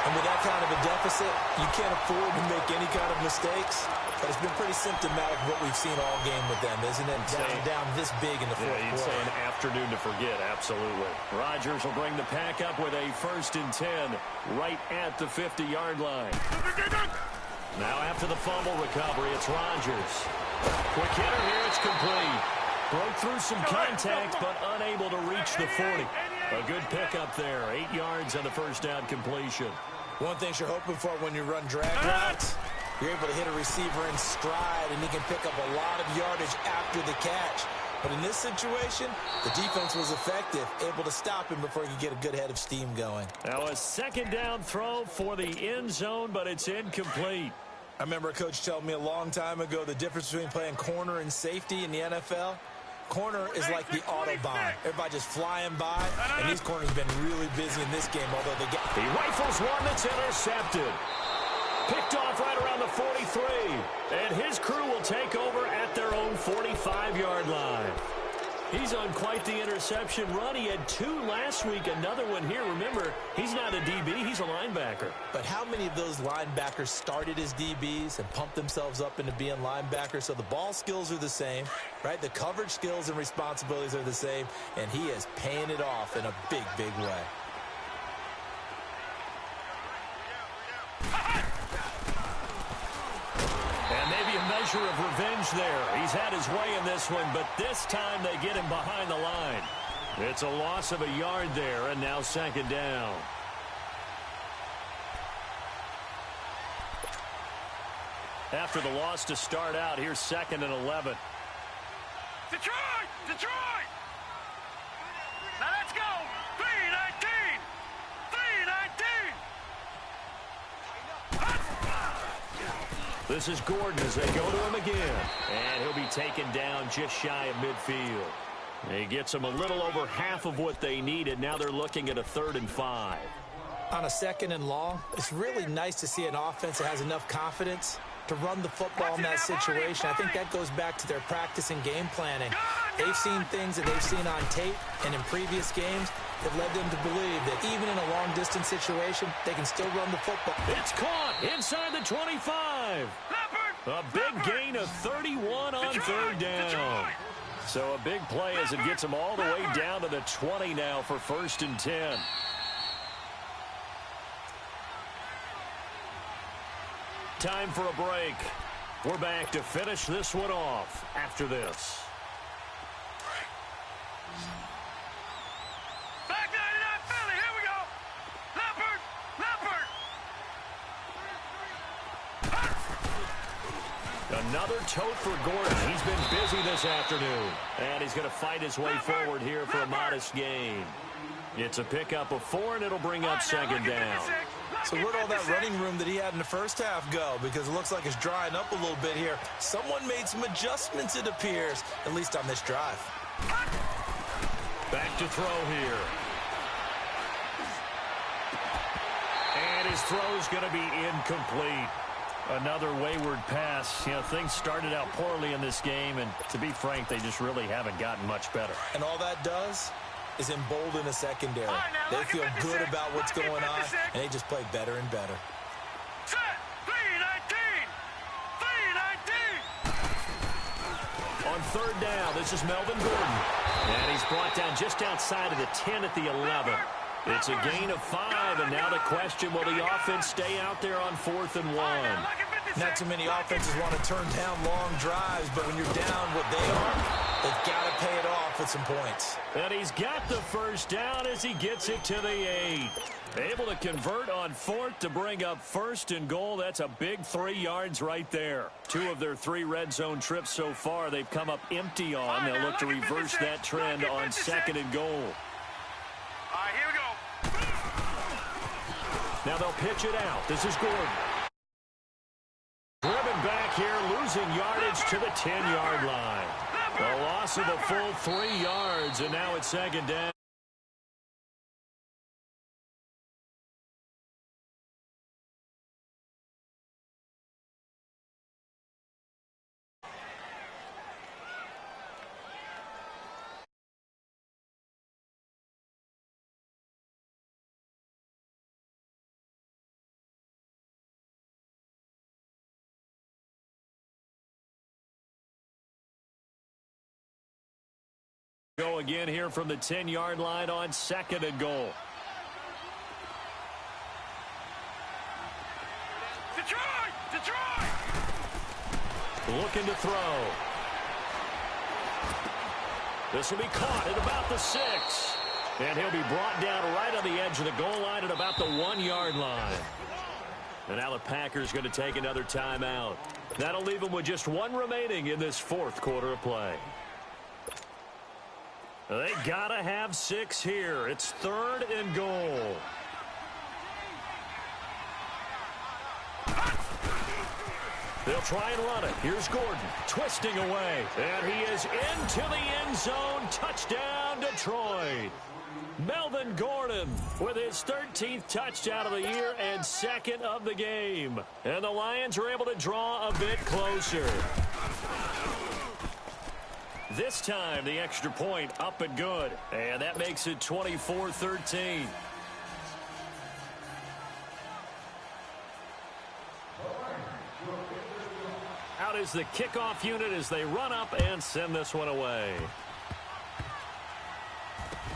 And with that kind of a deficit, you can't afford to make any kind of mistakes. But it's been pretty symptomatic of what we've seen all game with them, isn't it? Down this big in the fourth quarter. You'd say an afternoon to forget, absolutely. Rodgers will bring the pack up with a 1st and 10 right at the 50-yard line. Now after the fumble recovery, it's Rodgers. Quick hitter here, it's complete. Broke through some contact, but unable to reach the 40. A good pickup there, 8 yards on the 1st down completion. One thing you're hoping for when you run drag routes, you're able to hit a receiver in stride, and he can pick up a lot of yardage after the catch. But in this situation, the defense was effective, able to stop him before he could get a good head of steam going. Now a 2nd down throw for the end zone, but it's incomplete. I remember a coach telling me a long time ago the difference between playing corner and safety in the NFL. Corner is like the Autobahn. Everybody just flying by, and these corners have been really busy in this game, although they get... He rifles one that's intercepted. Picked off right around the 43. And his crew will take over at their own 45-yard line. He's on quite the interception run. He had 2 last week, another one here. Remember, he's not a DB, he's a linebacker. But how many of those linebackers started as DBs and pumped themselves up into being linebackers? So the ball skills are the same, right? The coverage skills and responsibilities are the same, and he is paying it off in a big, big way. And maybe a measure of revenge there. He's had his way in this one, but this time they get him behind the line. It's a loss of a yard there, and now 2nd down. After the loss to start out, here's 2nd and 11. Detroit! Detroit! Now let's go! 3-19! 3-19! This is Gordon as they go to him again. And he'll be taken down just shy of midfield. He gets them a little over half of what they needed. Now they're looking at a 3rd and 5. On a 2nd and long, it's really nice to see an offense that has enough confidence to run the football in that situation. I think that goes back to their practice and game planning. They've seen things that they've seen on tape and in previous games, have led them to believe that even in a long-distance situation, they can still run the football. It's caught inside the 25. A big gain of 31 on third down. So a big play as it gets them all the way down to the 20 now for 1st and 10. Time for a break. We're back to finish this one off after this. Back 99 Philly, here we go. Leopard. Another tote for Gordon. He's been busy this afternoon. And he's going to fight his way forward here for a modest gain. It's a pickup of 4, and it'll bring up 2nd down. So where'd all that running room that he had in the first half go? Because it looks like it's drying up a little bit here. Someone made some adjustments, it appears, at least on this drive. Back to throw here. And his throw's going to be incomplete. Another wayward pass. You know, things started out poorly in this game, and to be frank, they just really haven't gotten much better. And all that does is embolden a secondary. They feel good about what's going on, and they just play better and better. Set, 319. On 3rd down, this is Melvin Gordon. And he's brought down just outside of the 10 at the 11. It's a gain of 5, and now the question, will the offense stay out there on 4th and 1? Not too many offenses want to turn down long drives, but when you're down what they are, they've got to pay it off with some points. And he's got the 1st down as he gets it to the 8. Able to convert on 4th to bring up 1st and goal. That's a big 3 yards right there. 2 of their 3 red zone trips so far they've come up empty on. They'll look to reverse that trend on 2nd and goal. All right, here we go. Now they'll pitch it out. This is Gordon. Driven back here, losing yardage to the 10-yard line. A loss of a full 3 yards, and now it's 2nd down. Go again here from the 10-yard line on 2nd and goal. Detroit! Looking to throw. This will be caught at about the 6. And he'll be brought down right on the edge of the goal line at about the 1-yard line. And now the Packers going to take another timeout. That'll leave them with just 1 remaining in this 4th quarter of play. They got to have 6 here. It's 3rd and goal. They'll try and run it. Here's Gordon twisting away. And he is into the end zone. Touchdown, Detroit. Melvin Gordon with his 13th touchdown of the year and 2nd of the game. And the Lions are able to draw a bit closer. This time, the extra point up and good. And that makes it 24-13. Out is the kickoff unit as they run up and send this one away.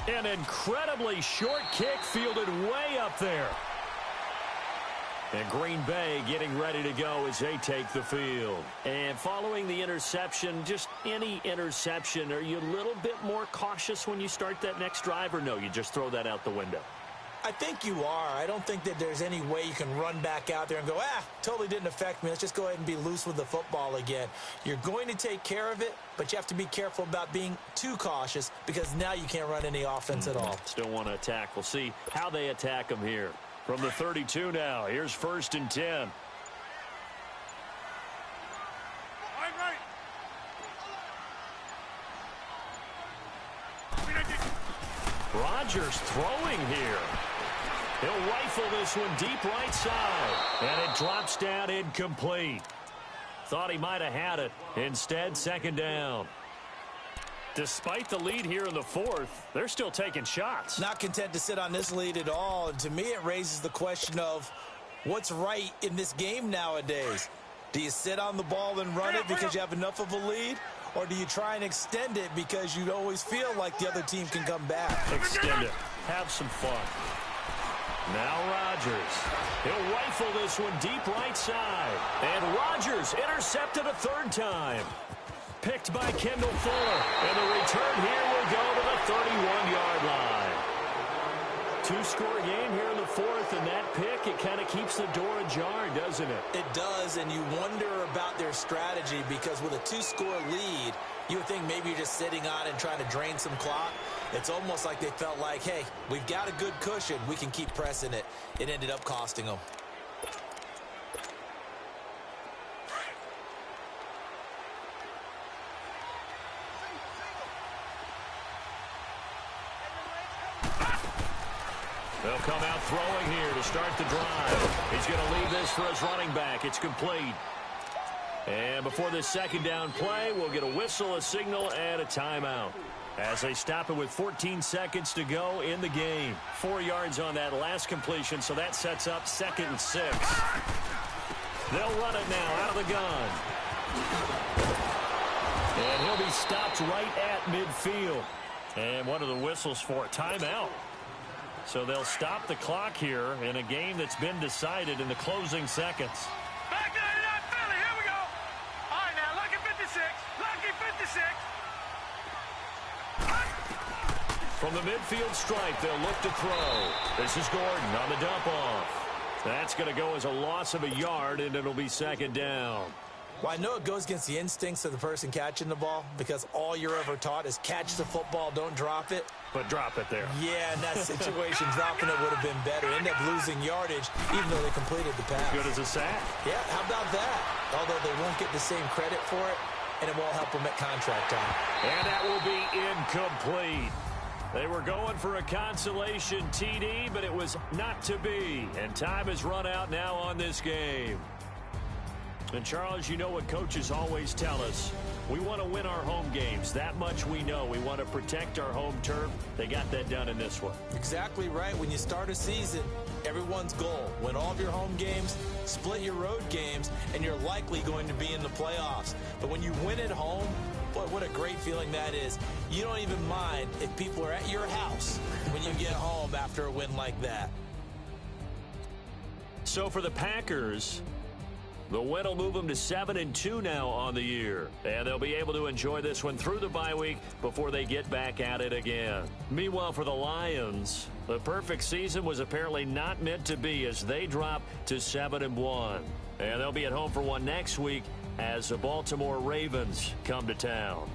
An incredibly short kick fielded way up there. And Green Bay getting ready to go as they take the field. And following the interception, just any interception, are you a little bit more cautious when you start that next drive, or no, you just throw that out the window? I think you are. I don't think that there's any way you can run back out there and go, totally didn't affect me. Let's just go ahead and be loose with the football again. You're going to take care of it, but you have to be careful about being too cautious because now you can't run any offense at all. Still want to attack. We'll see how they attack them here. From the 32 now, here's 1st and 10. Rodgers throwing here. He'll rifle this one deep right side. And it drops down incomplete. Thought he might have had it. Instead, 2nd down. Despite the lead here in the fourth, they're still taking shots. Not content to sit on this lead at all. And to me, it raises the question of what's right in this game nowadays. Do you sit on the ball and run it because you have enough of a lead? Or do you try and extend it because you always feel like the other team can come back? Extend it. Have some fun. Now Rodgers. He'll rifle this one deep right side. And Rodgers intercepted a third time. Picked by Kendall Fuller. And the return here will go to the 31-yard line. Two-score game here in the fourth, and that pick, it kind of keeps the door ajar, doesn't it? It does, and you wonder about their strategy because with a two-score lead, you would think maybe you're just sitting on and trying to drain some clock. It's almost like they felt like, hey, we've got a good cushion. We can keep pressing it. It ended up costing them. They'll come out throwing here to start the drive. He's going to leave this for his running back. It's complete. And before this second down play, we'll get a whistle, a signal, and a timeout. As they stop it with 14 seconds to go in the game. 4 yards on that last completion, so that sets up 2nd and 6. They'll run it now out of the gun. And he'll be stopped right at midfield. And what are the whistles for? Timeout. So they'll stop the clock here in a game that's been decided in the closing seconds. Back to that Philly. Here we go. All right, now, lucky 56. Lucky 56. From the midfield stripe, they'll look to throw. This is Gordon on the dump off. That's going to go as a loss of a yard, and it'll be 2nd down. Well, I know it goes against the instincts of the person catching the ball because all you're ever taught is catch the football, don't drop it. But drop it there. Yeah, in that situation, dropping it would have been better. End up losing yardage, even though they completed the pass. Good as a sack. Yeah, how about that? Although they won't get the same credit for it, and it won't help them at contract time. And that will be incomplete. They were going for a consolation TD, but it was not to be. And time has run out now on this game. And, Charles, you know what coaches always tell us. We want to win our home games. That much we know. We want to protect our home turf. They got that done in this one. Exactly right. When you start a season, everyone's goal, win all of your home games, split your road games, and you're likely going to be in the playoffs. But when you win at home, boy, what a great feeling that is. You don't even mind if people are at your house when you get home after a win like that. So for the Packers, the win will move them to 7-2 now on the year. And they'll be able to enjoy this one through the bye week before they get back at it again. Meanwhile, for the Lions, the perfect season was apparently not meant to be as they drop to 7-1. And they'll be at home for one next week as the Baltimore Ravens come to town.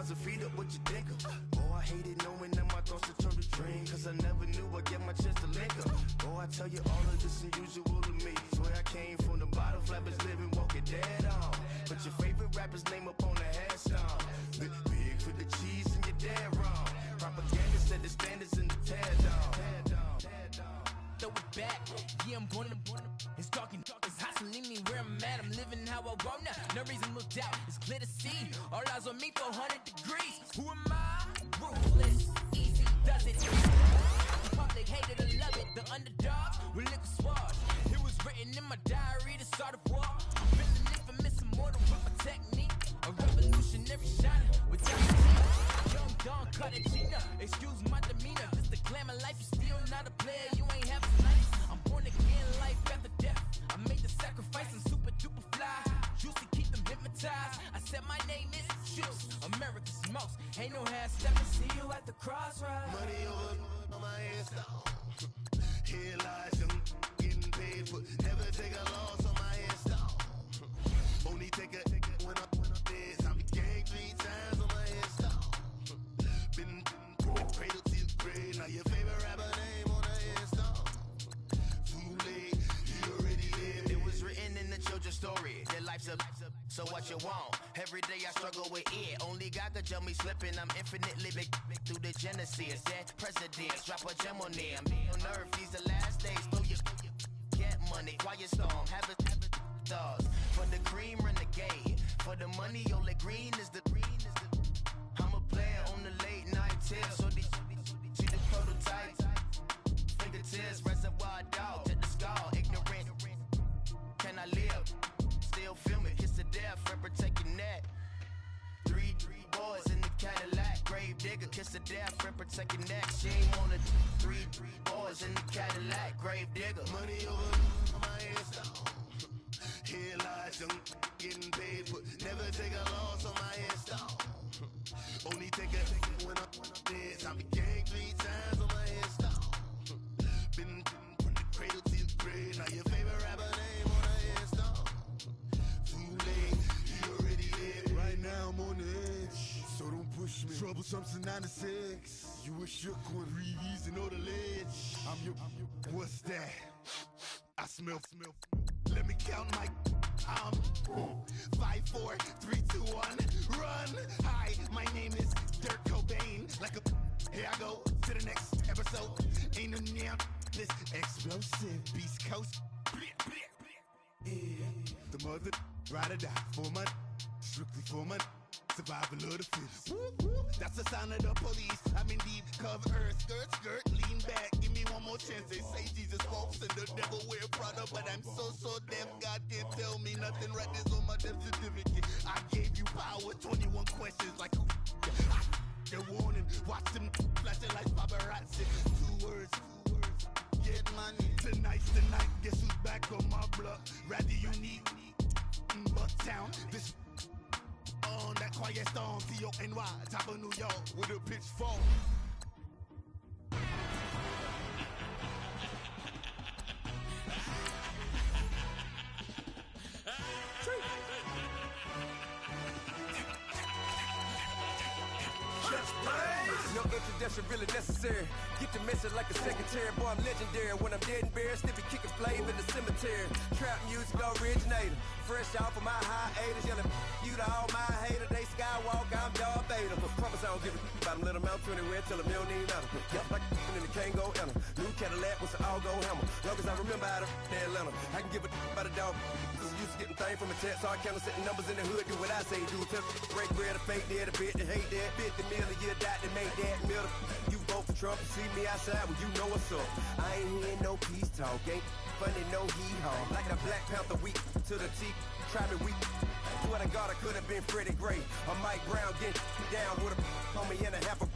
rhymes and feed up what you think of. Oh, I hated knowing that my thoughts would turn to dream, cause I never knew I'd get my chance to link up. Oh, I tell you all of this unusual to me. Swear I came from the bottom, flappers living, walking dead on. Put your favorite rapper's name up on the headstone. Big for the cheese and you're dead wrong. Propaganda said the standards in the tear down. Throw it back, yeah, I'm gonna. It's talking, it's hustling me where I'm at. I'm living how I want now. No reason to doubt, it's clear to see. All eyes on me, 400 degrees. Who am I? Ruthless, easy does it. The public hated or love it. The underdogs with liquor swash. It was written in my diary to start a war. I'm feeling infamous, immortal with my technique. A revolutionary shining with teeth. Young Don Cartagena, excuse my demeanor. This the glamour life, you still not a player. You ain't have a life. I'm born again, life after death. I made the sacrifice and super duper fly. Juicy, keep them hypnotized. I said my name is Juice, America's most. Ain't no half stepping. See you at the crossroads. Money over on my headstone. Here lies them getting paid for. Never take a loss on my headstone. Only take a when I'm dead. I be gang 3 times on my headstone. Been cradle to the grave. Now your favorite rapper name on the headstone. Too late, he already dead. It was written in the children's story. Their life's a so what you want? Every day I struggle with it. Only God could jump me slipping. I'm infinitely big through the Genesis. Dead presidents, drop a gem on them. On earth, these the last days. Throw your get money, quiet storm. Have it dogs. For the cream, renegade. For the money, only green is the. I'm a player on the late night tip. So these see the prototype. Fingertips, reservoir dog to the skull. Ignorant. Can I live? Still film it, kiss to death, and protect your neck. Three boys in the Cadillac, grave digger, kiss to death, and protect your neck. Shame on the three boys in the Cadillac, grave digger. Money over my headstone. Here lies young, getting paid for. Never take a loss on my headstone. Only take a when I'm dead. I be gang 3 times on my headstone. Been from the cradle to the grave. Now your favorite rapper name on the headstone. Too late, he already dead. Right now I'm on the edge, so don't push me. Troublesome to 96. You a shook one, breathe and know the ledge. I'm your. What's that? I smell. Let me count my. I'm 5, 4, 3, 2, 1. Run. Hi, my name is Dirk Cobain. Like a. Here I go to the next episode. Ain't no damn this explosive Beast Coast. Yeah. The mother ride or die for my. Strictly for my. Survival of the fittest. That's the sound of the police. I'm in deep cover earth. Skirt, lean back. Give me one more chance. They say Jesus walks and the devil wear Prada, but I'm so deaf. God can't tell me nothing. Right this on my death certificate. I gave you power. 21 questions like they're warning. Watch them flashing like paparazzi. 2 words. Get money. Tonight's the night. Guess who's back on my block? Rather unique. Bucktown. This. On that quiet storm, T-O-N-Y, top of New York, with a pitchfork. No introduction really necessary. Get the message like a secretary. Boy, I'm legendary. When I'm dead and buried, still be kicking flame in the cemetery. Trap music originator. Fresh off of my hiatus. Yelling you to all my haters. They skywalk, I'm Darth Vader. Promise I don't give a about them. Let them out anywhere. Tell them you don't need nothing. Yep, like in the Kango enter. New Cadillac with an all-go hammer. Long as I remember how to Atlanta. I can give a about a dog. Cause I'm used to getting things from a text. So I count setting numbers in the hood. Do what I say do. Tell break bread, a fake dead, a bit to hate that. 50 million a year, die to make that middle. You vote for Trump and see me outside, well, you know what's up. I ain't hearing no peace talk, ain't funny, no hee-haw. Like the Black Panther week to the T, try me weak. Swear to God, I could have been Freddie Gray or Mike Brown getting down with a homie and a half a.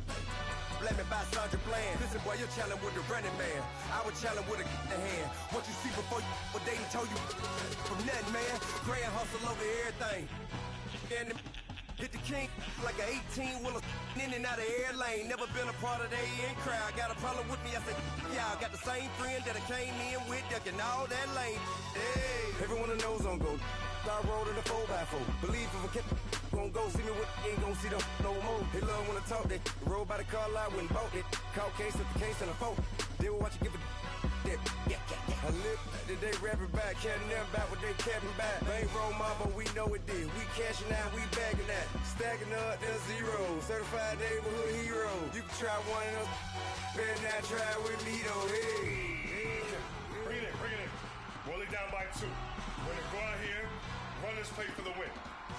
Blame me by Sandra Bland. Listen, boy, you're challenging with the running man. I was challenging with a hand. What you see before you, what they told you from nothing, man. Gray and hustle over everything. And hit the king like an 18-wheeler in and out of air lane. Never been a part of the in crowd. Got a problem with me, I said, y'all got the same friend that I came in with, ducking all that lane. Hey, everyone knows on go. I rolled in a 4x4. Believe if I kept gonna go go. See me with ain't gon' see them no more. They love when I talk, they roll by the car lot when bought it. Call case at the case and a phone. They will watch you give a that. I live that they rapping back, catting them back what they capping back. They ain't roll mama, we know it did. We cashing out, we bagging that. Stacking up, there's zero. Certified neighborhood hero. You can try one of those, better not try with me though. Hey. Bring it in. Roll it down by 2. We're gonna go out here, run this play for the win.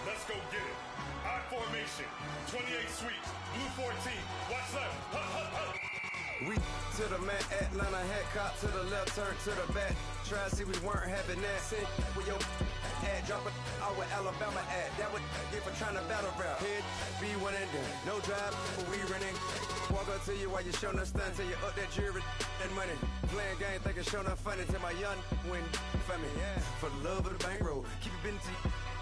Let's go get it. I formation, 28 sweeps, blue 14. Watch left. We to the man, Atlanta hat cop to the left, turn to the back. Try to see we weren't having that. Sit with your ad, drop it out with Alabama ad. That would get for trying to battle rap. Head, be one and done. No drive, but we running. Walk up to you while you showing us stunts. Till you up that jury and money. Playing game, thinking showing up funny. Till my young win for me. Yeah. For the love of the bankroll. Keep it busy.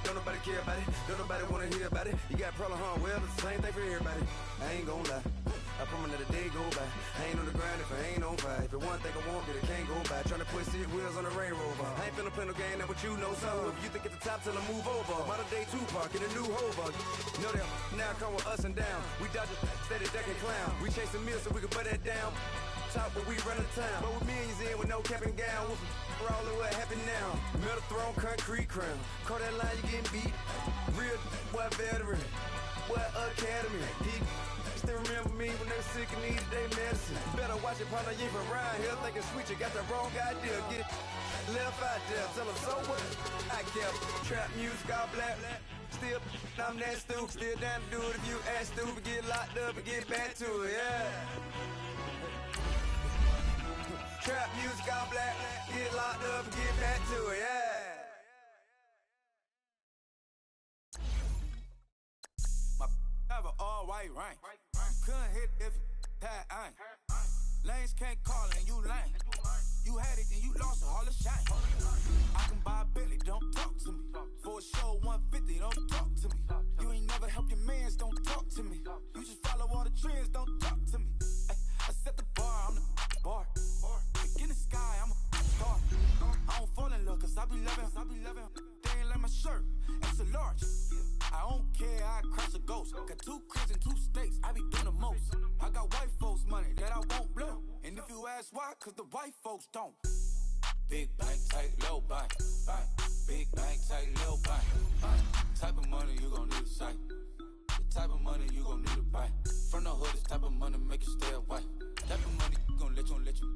Don't nobody care about it. Don't nobody wanna hear about it. You got problem, huh? Well, it's the same thing for everybody. I ain't gon' lie. I promise that a day go by. I ain't on the grind if I ain't on fire. If it one thing I want, then it can't go by. Tryna put seat wheels on the Range Rover. I ain't finna play no game, that what you know. So if you think at the top till I move over. Modern day Tupac in a new hover. Know that now come with us and down. We dodge it, steady ducking clown. We chasing meals so we can put that down. Top but we run the town. But with millions in with no cap and gown. We're all in what happened now. Metal throne, concrete crown. Call that line, you getting beat. Real what veteran. What academy. He still remember me when they were sick and needed their medicine. Better watch it, partner, you ain't around here thinking sweet, you got the wrong idea. Get it left out there, tell them so what? I kept trap music all black. Still, I'm that stupid, still down to do it if you act stupid. Get locked up and get back to it, yeah. Trap music all black, get locked up and get back to it, yeah. Never all white rain. Couldn't hit if you had ain't. Lanes can't call and you lame. You had it and you lost all the shine. I can buy a Billy, don't talk to me. For a show 150, don't talk to me. You ain't never help your mans, don't talk to me. You just follow all the trends, don't talk to me. I set the bar, I'm the bar. Look in the sky, I'm a star. I don't fall in love cause I be loving. They ain't like my shirt, it's a large. I don't care, I crush a ghost. Got 2 cribs and 2 states, I be doing the most. I got white folks money that I won't blow. And if you ask why, cause the white folks don't. Big bank, tight, low bank. Big bank, tight, low bank. Type of money you gon' need a sight. The type of money you gon' need to buy. From the hood, this type of money make you stay away. Type of money gon' let you.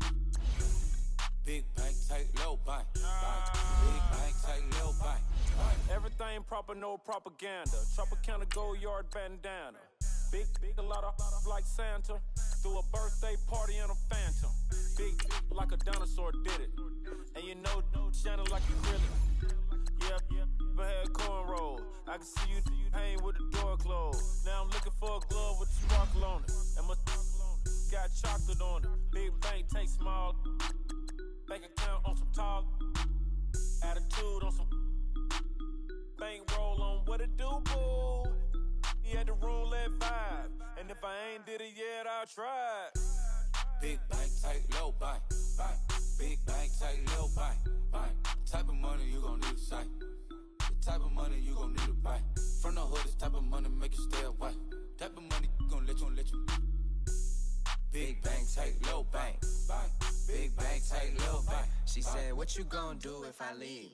Big bank, tight, low bank. Big bank, tight, low bank. Everything proper, no propaganda. Tropicana gold yard bandana. Big, a lot of like Santa. Threw a birthday party in a phantom. Big like a dinosaur did it. And you know, shining like acrylic. Yeah, I had cornrow. I can see you hang with the door closed. Now I'm looking for a glove with a sparkle on it. And my got chocolate on it. Big bank, take small. Bank account on some tall. Attitude on some. Bank roll on what it do, boo. He had the roulette vibe. And if I ain't did it yet, I'll try. Big bank, tight, low bank. Big bank, tight, low bank. Type of money you gon' need a sight. The type of money you gon' need to buy. From the hood, this type of money make you stay away. Type of money gon' let you. Big bank, tight, low bank. Big bank, tight, low bank. She said, what you gon' do if I leave?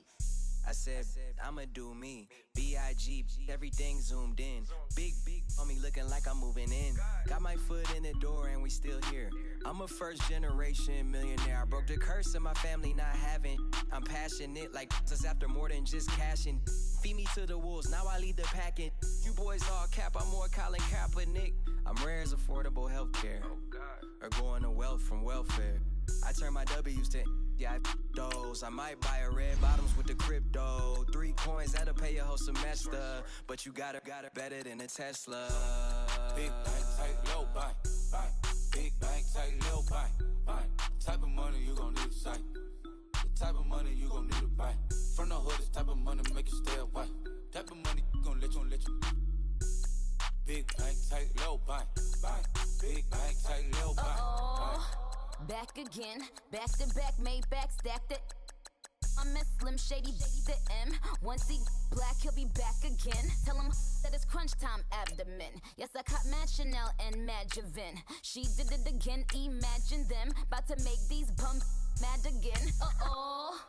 I said, I'ma do me. B.I.G. Everything zoomed in. Big on me looking like I'm moving in. Got my foot in the door and we still here. I'm a first generation millionaire. I broke the curse of my family not having. I'm passionate like us after more than just cashing. Feed me to the wolves, now I lead the packing. You boys all cap, I'm more Colin Kaepernick. I'm rare as affordable healthcare. Or going to wealth from welfare. I turn my W's to those. I might buy a red bottoms with the crypto. 3 coins, that'll pay your whole semester. But you gotta better than a Tesla. Big bank, tight, low bank. Big bank, tight, low bank. Type of money you gon' need a sight. The type of money you gon' need to buy. From the hood, this type of money make you stay away. Type of money gon' let you. Big bank, tight, low bank. Big bank, tight, low bank. Back again, back to back, made back, stacked it. I'm a Slim Shady, the M. Once he black, he'll be back again. Tell him that it's crime. crunch time abdomen. Yes, I caught Mad Chanel and Mad Javin. She did it again, imagine them. About to make these bums mad again. Uh-oh.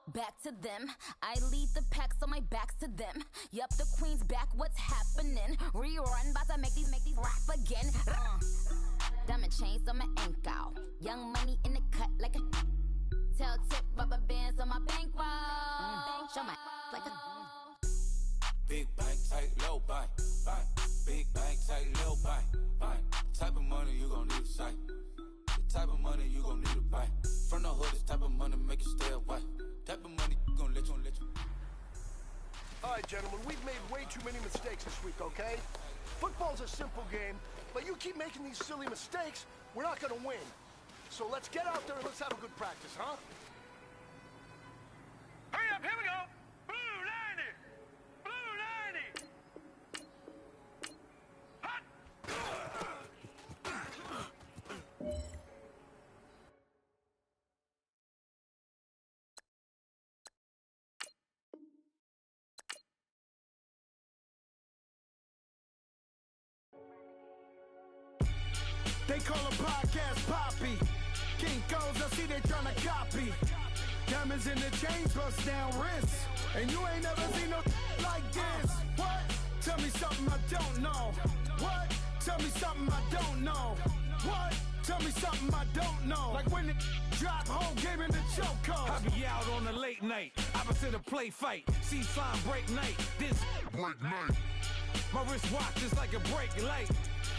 Back to them. I lead the pack, so my back's to them. Yup, the queen's back, what's happening? Rerun, about to make these rap again. Diamond chains on my ankle. Young money in the cut like a tail tip, rubber bands on my bankroll. Show my like a big bank, tight, low bank, bank. Big bank, tight, low bank, bank. The type of money you gon' need to sight. The type of money you gon' need to buy. From the hood, this type of money make you stay away. Type of money gon' let you. All right, gentlemen, we've made way too many mistakes this week, okay? Football's a simple game, but you keep making these silly mistakes, we're not gonna win. So let's get out there and let's have a good practice, huh? Hurry up, here we go! Blue 90! Blue 90! Hot! They call a podcast Poppy. Kinkos, I see they tryna copy. Diamonds in the chains, bust down wrists. And you ain't never seen no like this. What? Tell me something I don't know. What? Tell me something I don't know. What? Tell me something I don't know. Like when it drop, whole game in the chokehold. I be out on a late night, opposite a play fight. See slime break night, this break night. My wristwatch is like a brake light.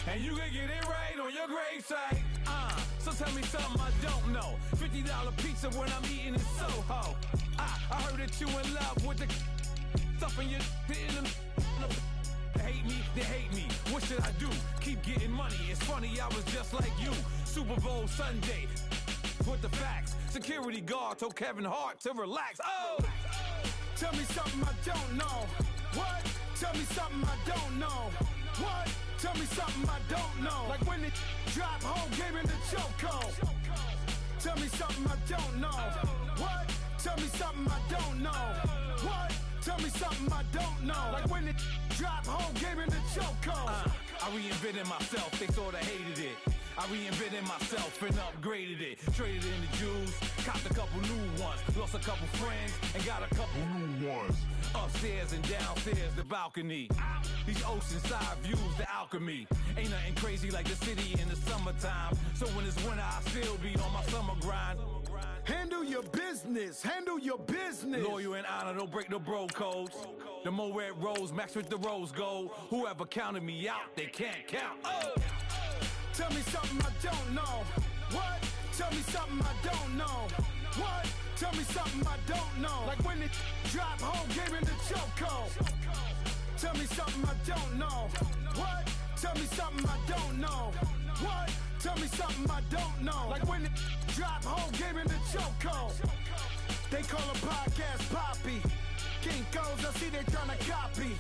And you can get it right on your gravesite. So tell me something I don't know. $50 pizza when I'm eating in Soho. I heard that you in love with the stuff in your in the hate me, they hate me. What should I do? Keep getting money. It's funny, I was just like you. Super Bowl Sunday. With the facts. Security guard told Kevin Hart to relax. Oh! Tell me something I don't know. What? Tell me something I don't know. What? Tell me something I don't know. Like when it drop, whole game in the chokehold. Tell me something I don't know. What? Tell me something I don't know. What? Tell me something I don't know. Like when it drop, whole game in the chokehold. I reinvented myself, they sorta hated it. I reinvented myself and upgraded it. Traded in the Jews, copped a couple new ones. Lost a couple friends and got a couple new ones. Upstairs and downstairs, the balcony. These oceanside views, the alchemy. Ain't nothing crazy like the city in the summertime. So when it's winter, I still be on my summer grind. Handle your business, handle your business. Loyal and honor, don't break no bro codes. The more red rose, max with the rose gold. Whoever counted me out, they can't count. Oh! Tell me something I don't know. What? Tell me something I don't know. What? Tell me something I don't know. Like when it drop, whole game in the chokehold. Tell me something I don't know. What? Tell me something I don't know. What? Tell me something I don't know. Like when it drop, whole game in the chokehold. They call a podcast Poppy. Kinkos, I see they tryna copy.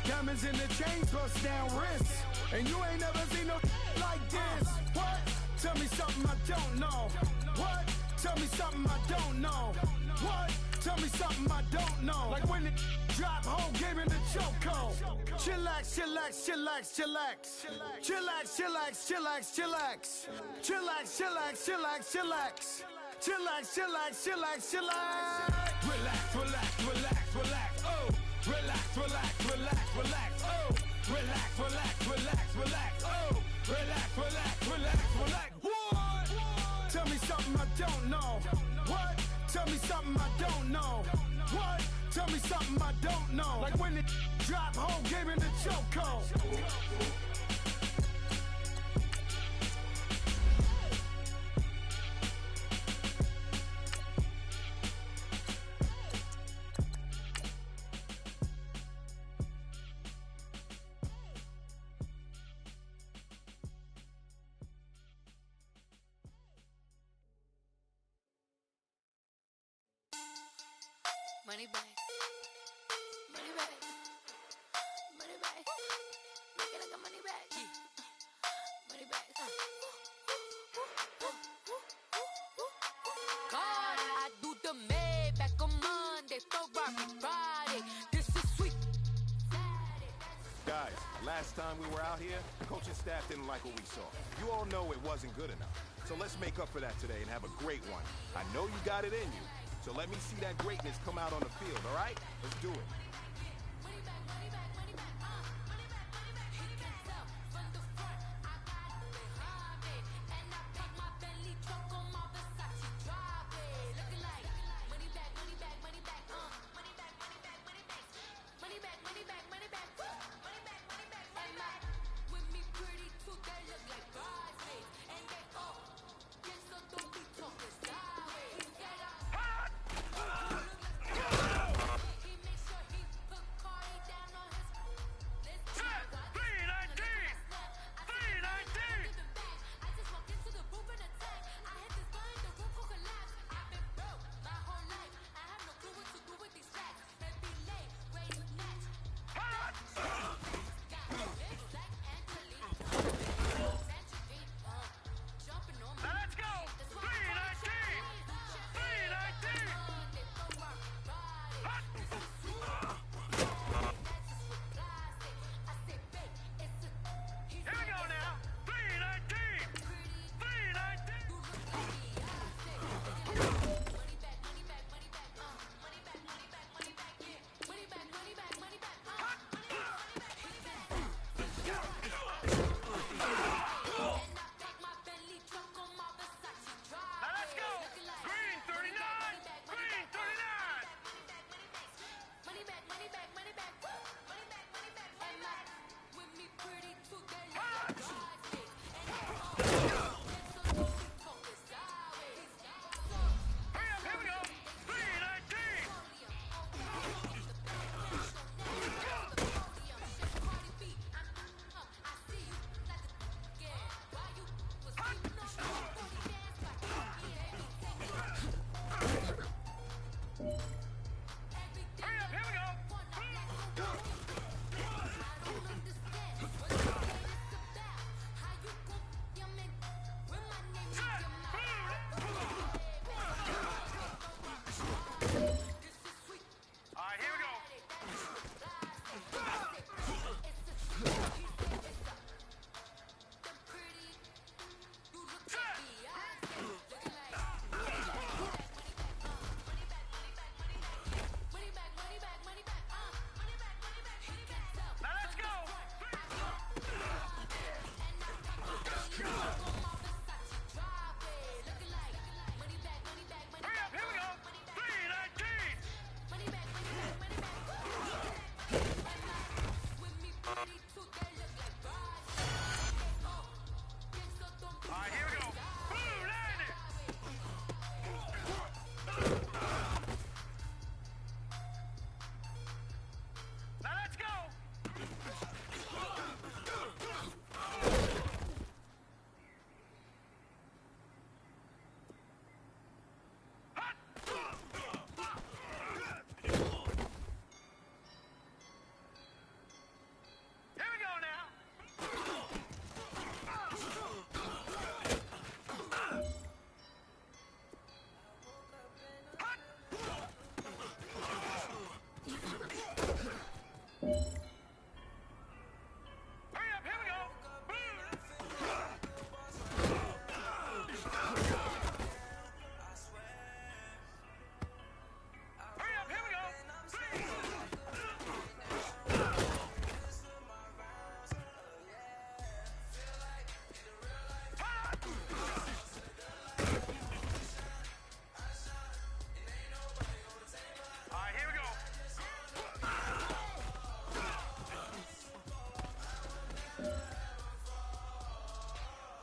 Diamonds in the chains, bust down wrists. And you ain't never seen no like this. What? Tell me something I don't know. What? Tell me something I don't know. What? Tell me something I don't know. Like when it drop, whole game in the chokehold. Chillax, chillax, chillax, chillax. Chillax, chillax, chillax, chillax. Chillax, chillax, chillax, chillax. Chillax, chillax, chillax, chillax. Relax, relax, relax, relax. Oh! Relax, relax, relax, relax. Oh! Relax, relax, relax, relax. Oh! Relax, relax, relax, relax. What? Tell me something I don't know. What? Tell me something I don't know. What? Tell me something I don't know. Like when it drop, whole game in the chokehold. Money back. Money back. Money back. Make it like a money back. Money back. God, I do the Maybach on Monday, Ferrari Friday. This is sweet. Guys, Last time we were out here, coaching staff didn't like what we saw. You all know it wasn't good enough. So let's make up for that today and have a great one. I know you got it in you. So let me see that greatness come out on the field, all right? Let's do it.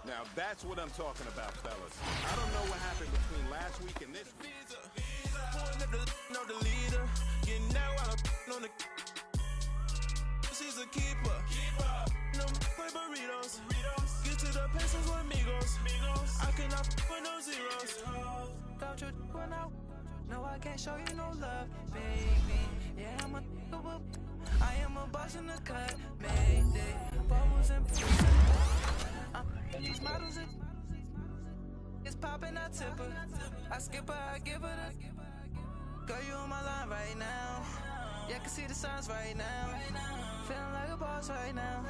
Now that's what I'm talking about, fellas. I don't know what happened between last week and this week. Know the leader, getting out while I'm on the. She's a keeper. No play burritos. Get to the pesos with amigos. I cannot with no zeros. Don't you run out? No, I can't show you no love, baby. Yeah, I'm a I am a boss in the cut, mayday. Bubbles and these models, it's popping, I tip her. I skip her, I give her the. Girl, you on my line right now. Yeah, I can see the signs right now. Feeling like a boss right now.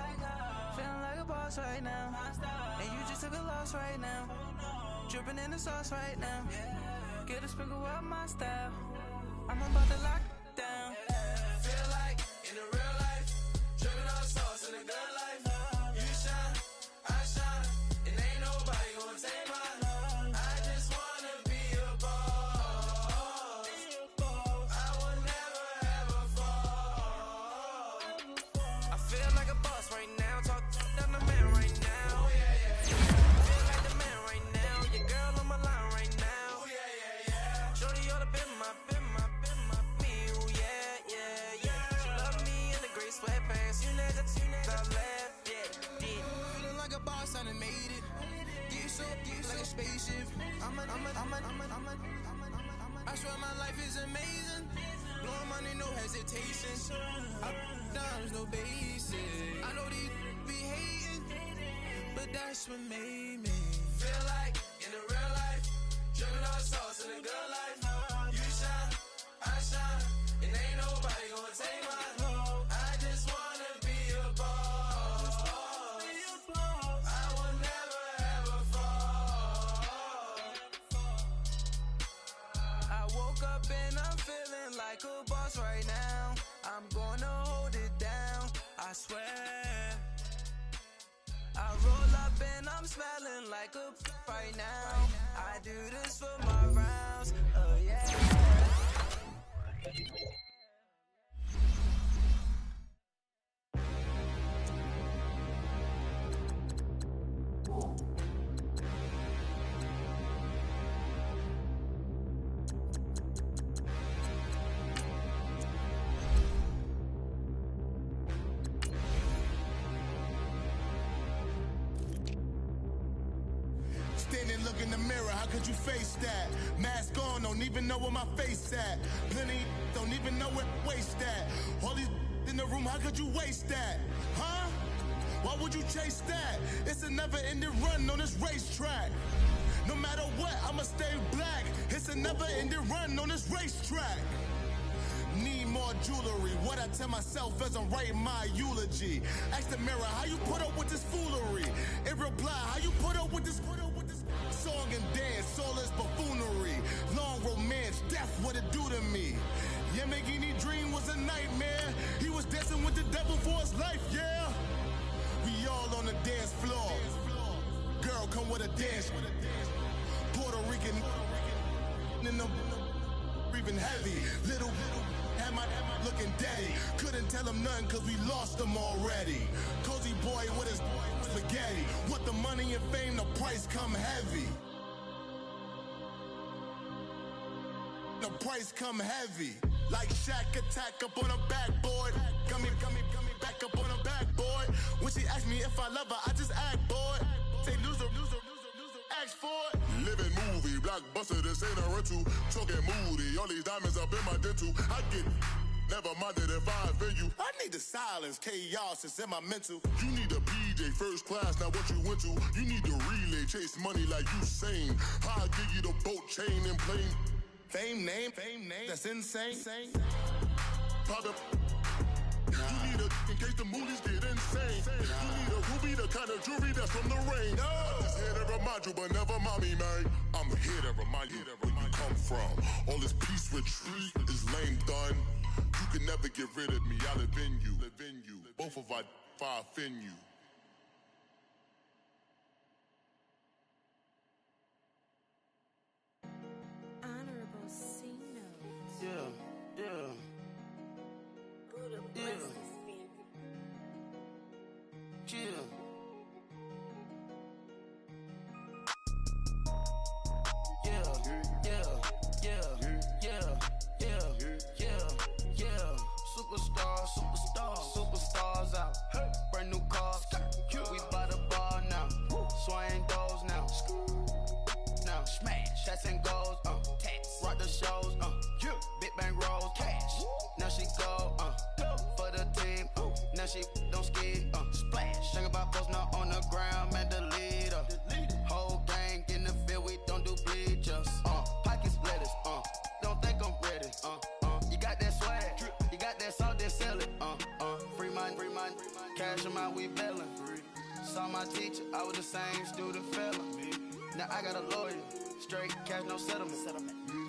Feeling like a boss right now. And you just took a loss right now. Dripping in the sauce right now. Get a sprinkle up my style. I'm about to lock down. Feel like in the real life, dripping on sauce in the good life. You shine, I shine, and ain't nobody gonna take mine. I just wanna be a boss. I will never ever fall. I feel like a boss right now. Talk down the man right now. Oh yeah, yeah, yeah. Feel like the man right now. Your girl on my line right now. Oh yeah, yeah, yeah. Shorty ought to been my me. Ooh yeah, yeah, yeah. She love me in the gray sweatpants. You never left, yeah. Feeling like a boss, I done made it. Get so like a spaceship. I swear my life is amazing. Blowing money, no hesitation. Up, downs, no basic. I know these be hating, but that's what made me. Feel like in the real life, dripping on sauce in the good life. You shine, I shine, and ain't nobody gonna take mine. I just wanna be a boss. I will never ever fall. I woke up and I'm feeling like a boss right now. I'm gonna hold it down, I swear. I roll up and I'm smelling like a right now. I do this for my rounds, oh yeah. Standing, look in the mirror, how could you face that? Mask on, don't even know where my face at. Plenty, don't even know where waste at. All these in the room, how could you waste that? Huh? Why would you chase that? It's a never-ending run on this racetrack. No matter what, I'ma stay black. It's a never-ending run on this racetrack. Need more jewelry. What I tell myself as I'm writing my eulogy. Ask the mirror, how you put up with this foolery? It reply, how you put up with this song and dance, all this buffoonery. Long romance, death, what it do to me? Yamagini dream was a nightmare. He was dancing with the devil for his life, yeah. We all on the dance floor. Girl, come with a dance. Puerto Rican in the breathing heavy. Little had my looking daddy. Couldn't tell him nothing cause we lost him already. Cozy boy with his spaghetti. With the money and fame, the price come heavy. The price come heavy. Like Shaq attack up on a backboard. Gummy, back up on a backboard. When she asked me if I love her, I just act bored. Say loser, ask for it. Living movie, blockbuster, this ain't a rental. Talking moody, all these diamonds up in my dental. I get never minded if I offend you. I need the silence, chaos is in my mental. You need a PJ, first class, not what you went to. You need to relay, chase money like you sane. I'll give you the boat chain and plane. Fame name, that's insane. Private. You need a in case the movies get insane. You need a ruby, the kind of jewelry that's from the rain. No. I'm just here to remind you, but never mommy, man. I'm here to remind you where you come from. All this peace retreat is lame done. You can never get rid of me. I live in you. Both of our if I offend you. Honorable C notes. Yeah. Buddha Yeah. blesses Chill. Superstars out. Brand new cars. We by the bar now. Swaying doors now. Now smash. Shots and goals. Rock the shows. Big bang rolls. Cash. Now she go. For the team. Now she don't ski. Splash. Think about posting up on the ground. Man, the leader. Whole gang in the field. We don't do bleachers. Pocket splitters. Don't think I'm ready. You got that swag. You got that salt, then sell it. Free my them out, we bailin'. Saw my teacher, I was the same student fella. Now I got a lawyer, straight cash, no settlement.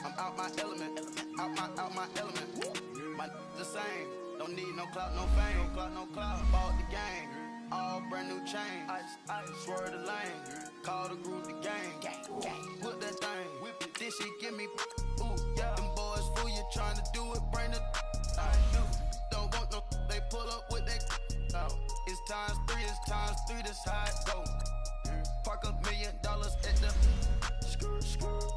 I'm out my element, out my element. My the same, don't need no clout, no fame. No clout, bought the game, all brand new chain. I swerve the lane, call the group the gang. Whip that thing, whip it, this shit give me ooh, yeah. Them boys fool you trying to do it, bring the I do. Don't want no, they pull up with they It's times three, this how it go. Park $1 million at the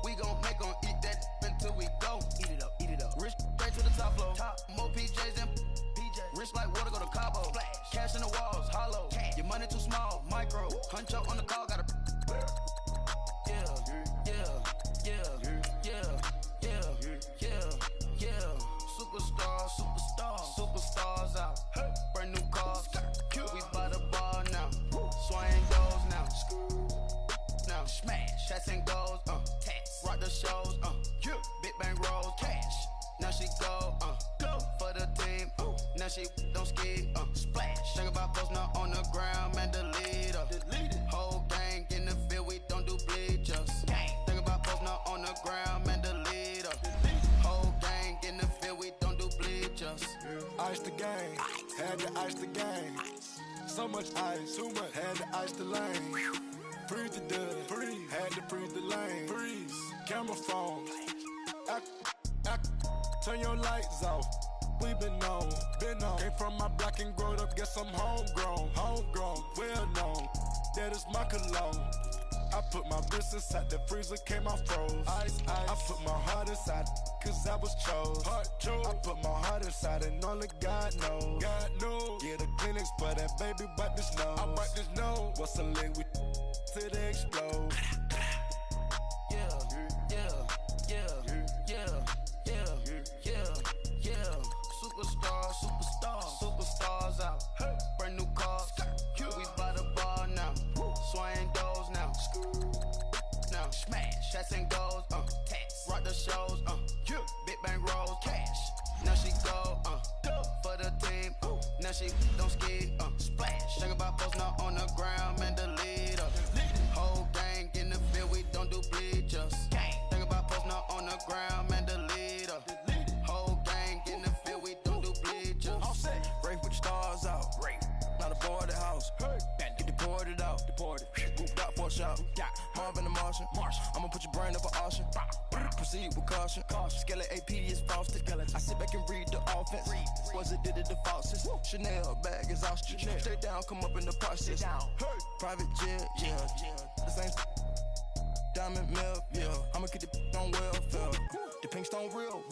we gon' make 'em eat that until we go. Eat it up. Rich straight to the top floor. More PJs than PJs. Rich like water, go to Cabo. Splash. Cash in the walls, hollow. Cash. Your money too small, micro. Hunch up on the call, gotta. Superstars out. Brand new cars. We by the bar now. Swaying goals now. Now smash. Shots and goals. Rock the shows. Big bang rolls. Cash. Now she go. For the team. Now she don't ski. Splash. Think about posting up on the ground, man. Delete her. Whole gang in the field. We don't do bleachers. Think about posting up on the ground, man. Delete her. Whole gang in the field. We don't do bleachers. Ice the game, had to ice the game. So much ice, too much, had to ice the lane. Freeze the dust, freeze, had to freeze the lane. Freeze, camera phone. Turn your lights off. We been on. Came from my block and growed up, guess I'm homegrown, well known. That is my cologne. I put my wrist inside the freezer, came out froze. Ice. I put my heart inside, cause I was chose. I put my heart inside and only God knows. Yeah, the clinics for that baby, bite this nose. I bite this nose. What's a leg with till they explode? Superstars out. Brand new cars. We by the bar now. Swaying doors now. Now smash. Shots and goals. Rock the shows. Big bang rolls. Cash. Now she go. For the team. Now she don't ski. Splash. Think about posting up on the ground, man. Delete her. Whole gang in the field. We don't do bleachers. Think about posting up on the ground, man. Delete her. Whole gang in the field. We don't do bleachers. All set. Race with the stars out. Not a boarded house. Get deported out. Moved out for a shot. Marvin the Martian. I'ma put your brain up for auction. Proceed with caution. Skeleton AP is frosted. I sit back and read the offense. Was it did it the faucets? Chanel bag is ostrich. Stay down, come up in the process. Private jet, yeah. The same diamond milk, yeah. I'ma keep the on welfare. The pink stone real.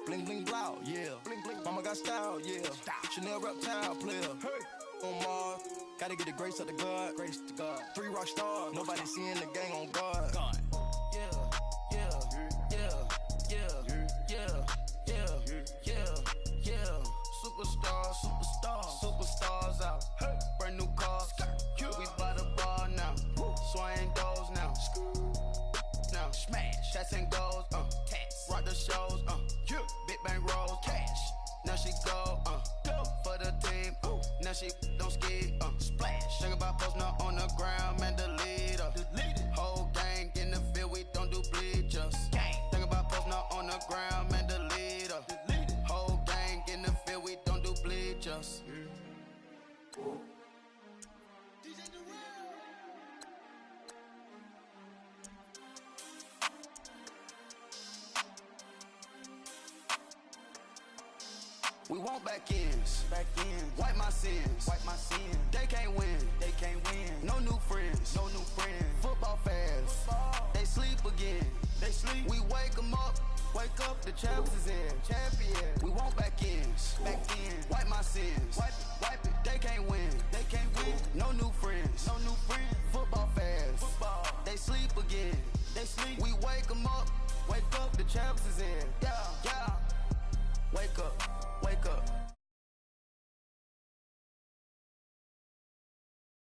Bling bling blow, yeah. Mama got style, yeah. Chanel reptile player. On Mars, gotta get the grace of the God. 3 rock stars, nobody seeing the gang on guard. Superstars out. Brand new cars. We by the bar now. Swaying doors now. Now smash. Shots and goals. Rock the shows. Big bang rolls. Cash. Now she go. For the team. Now she don't ski. Splash. Think about posting up on the ground, man. Delete her. Whole gang in the field. We don't do bleachers. Think about posting up on the ground, man. Delete her. Whole gang in the field. We don't do bleachers. We want back ends. Wipe my sins. They can't win. No new friends. Football fans. They sleep again. We wake them up. The champs is in. We want back ends. Wipe my sins. Wipe it. They can't win. No new friends. Football fans. They sleep again. We wake them up. The champs is in. Yeah. Wake up.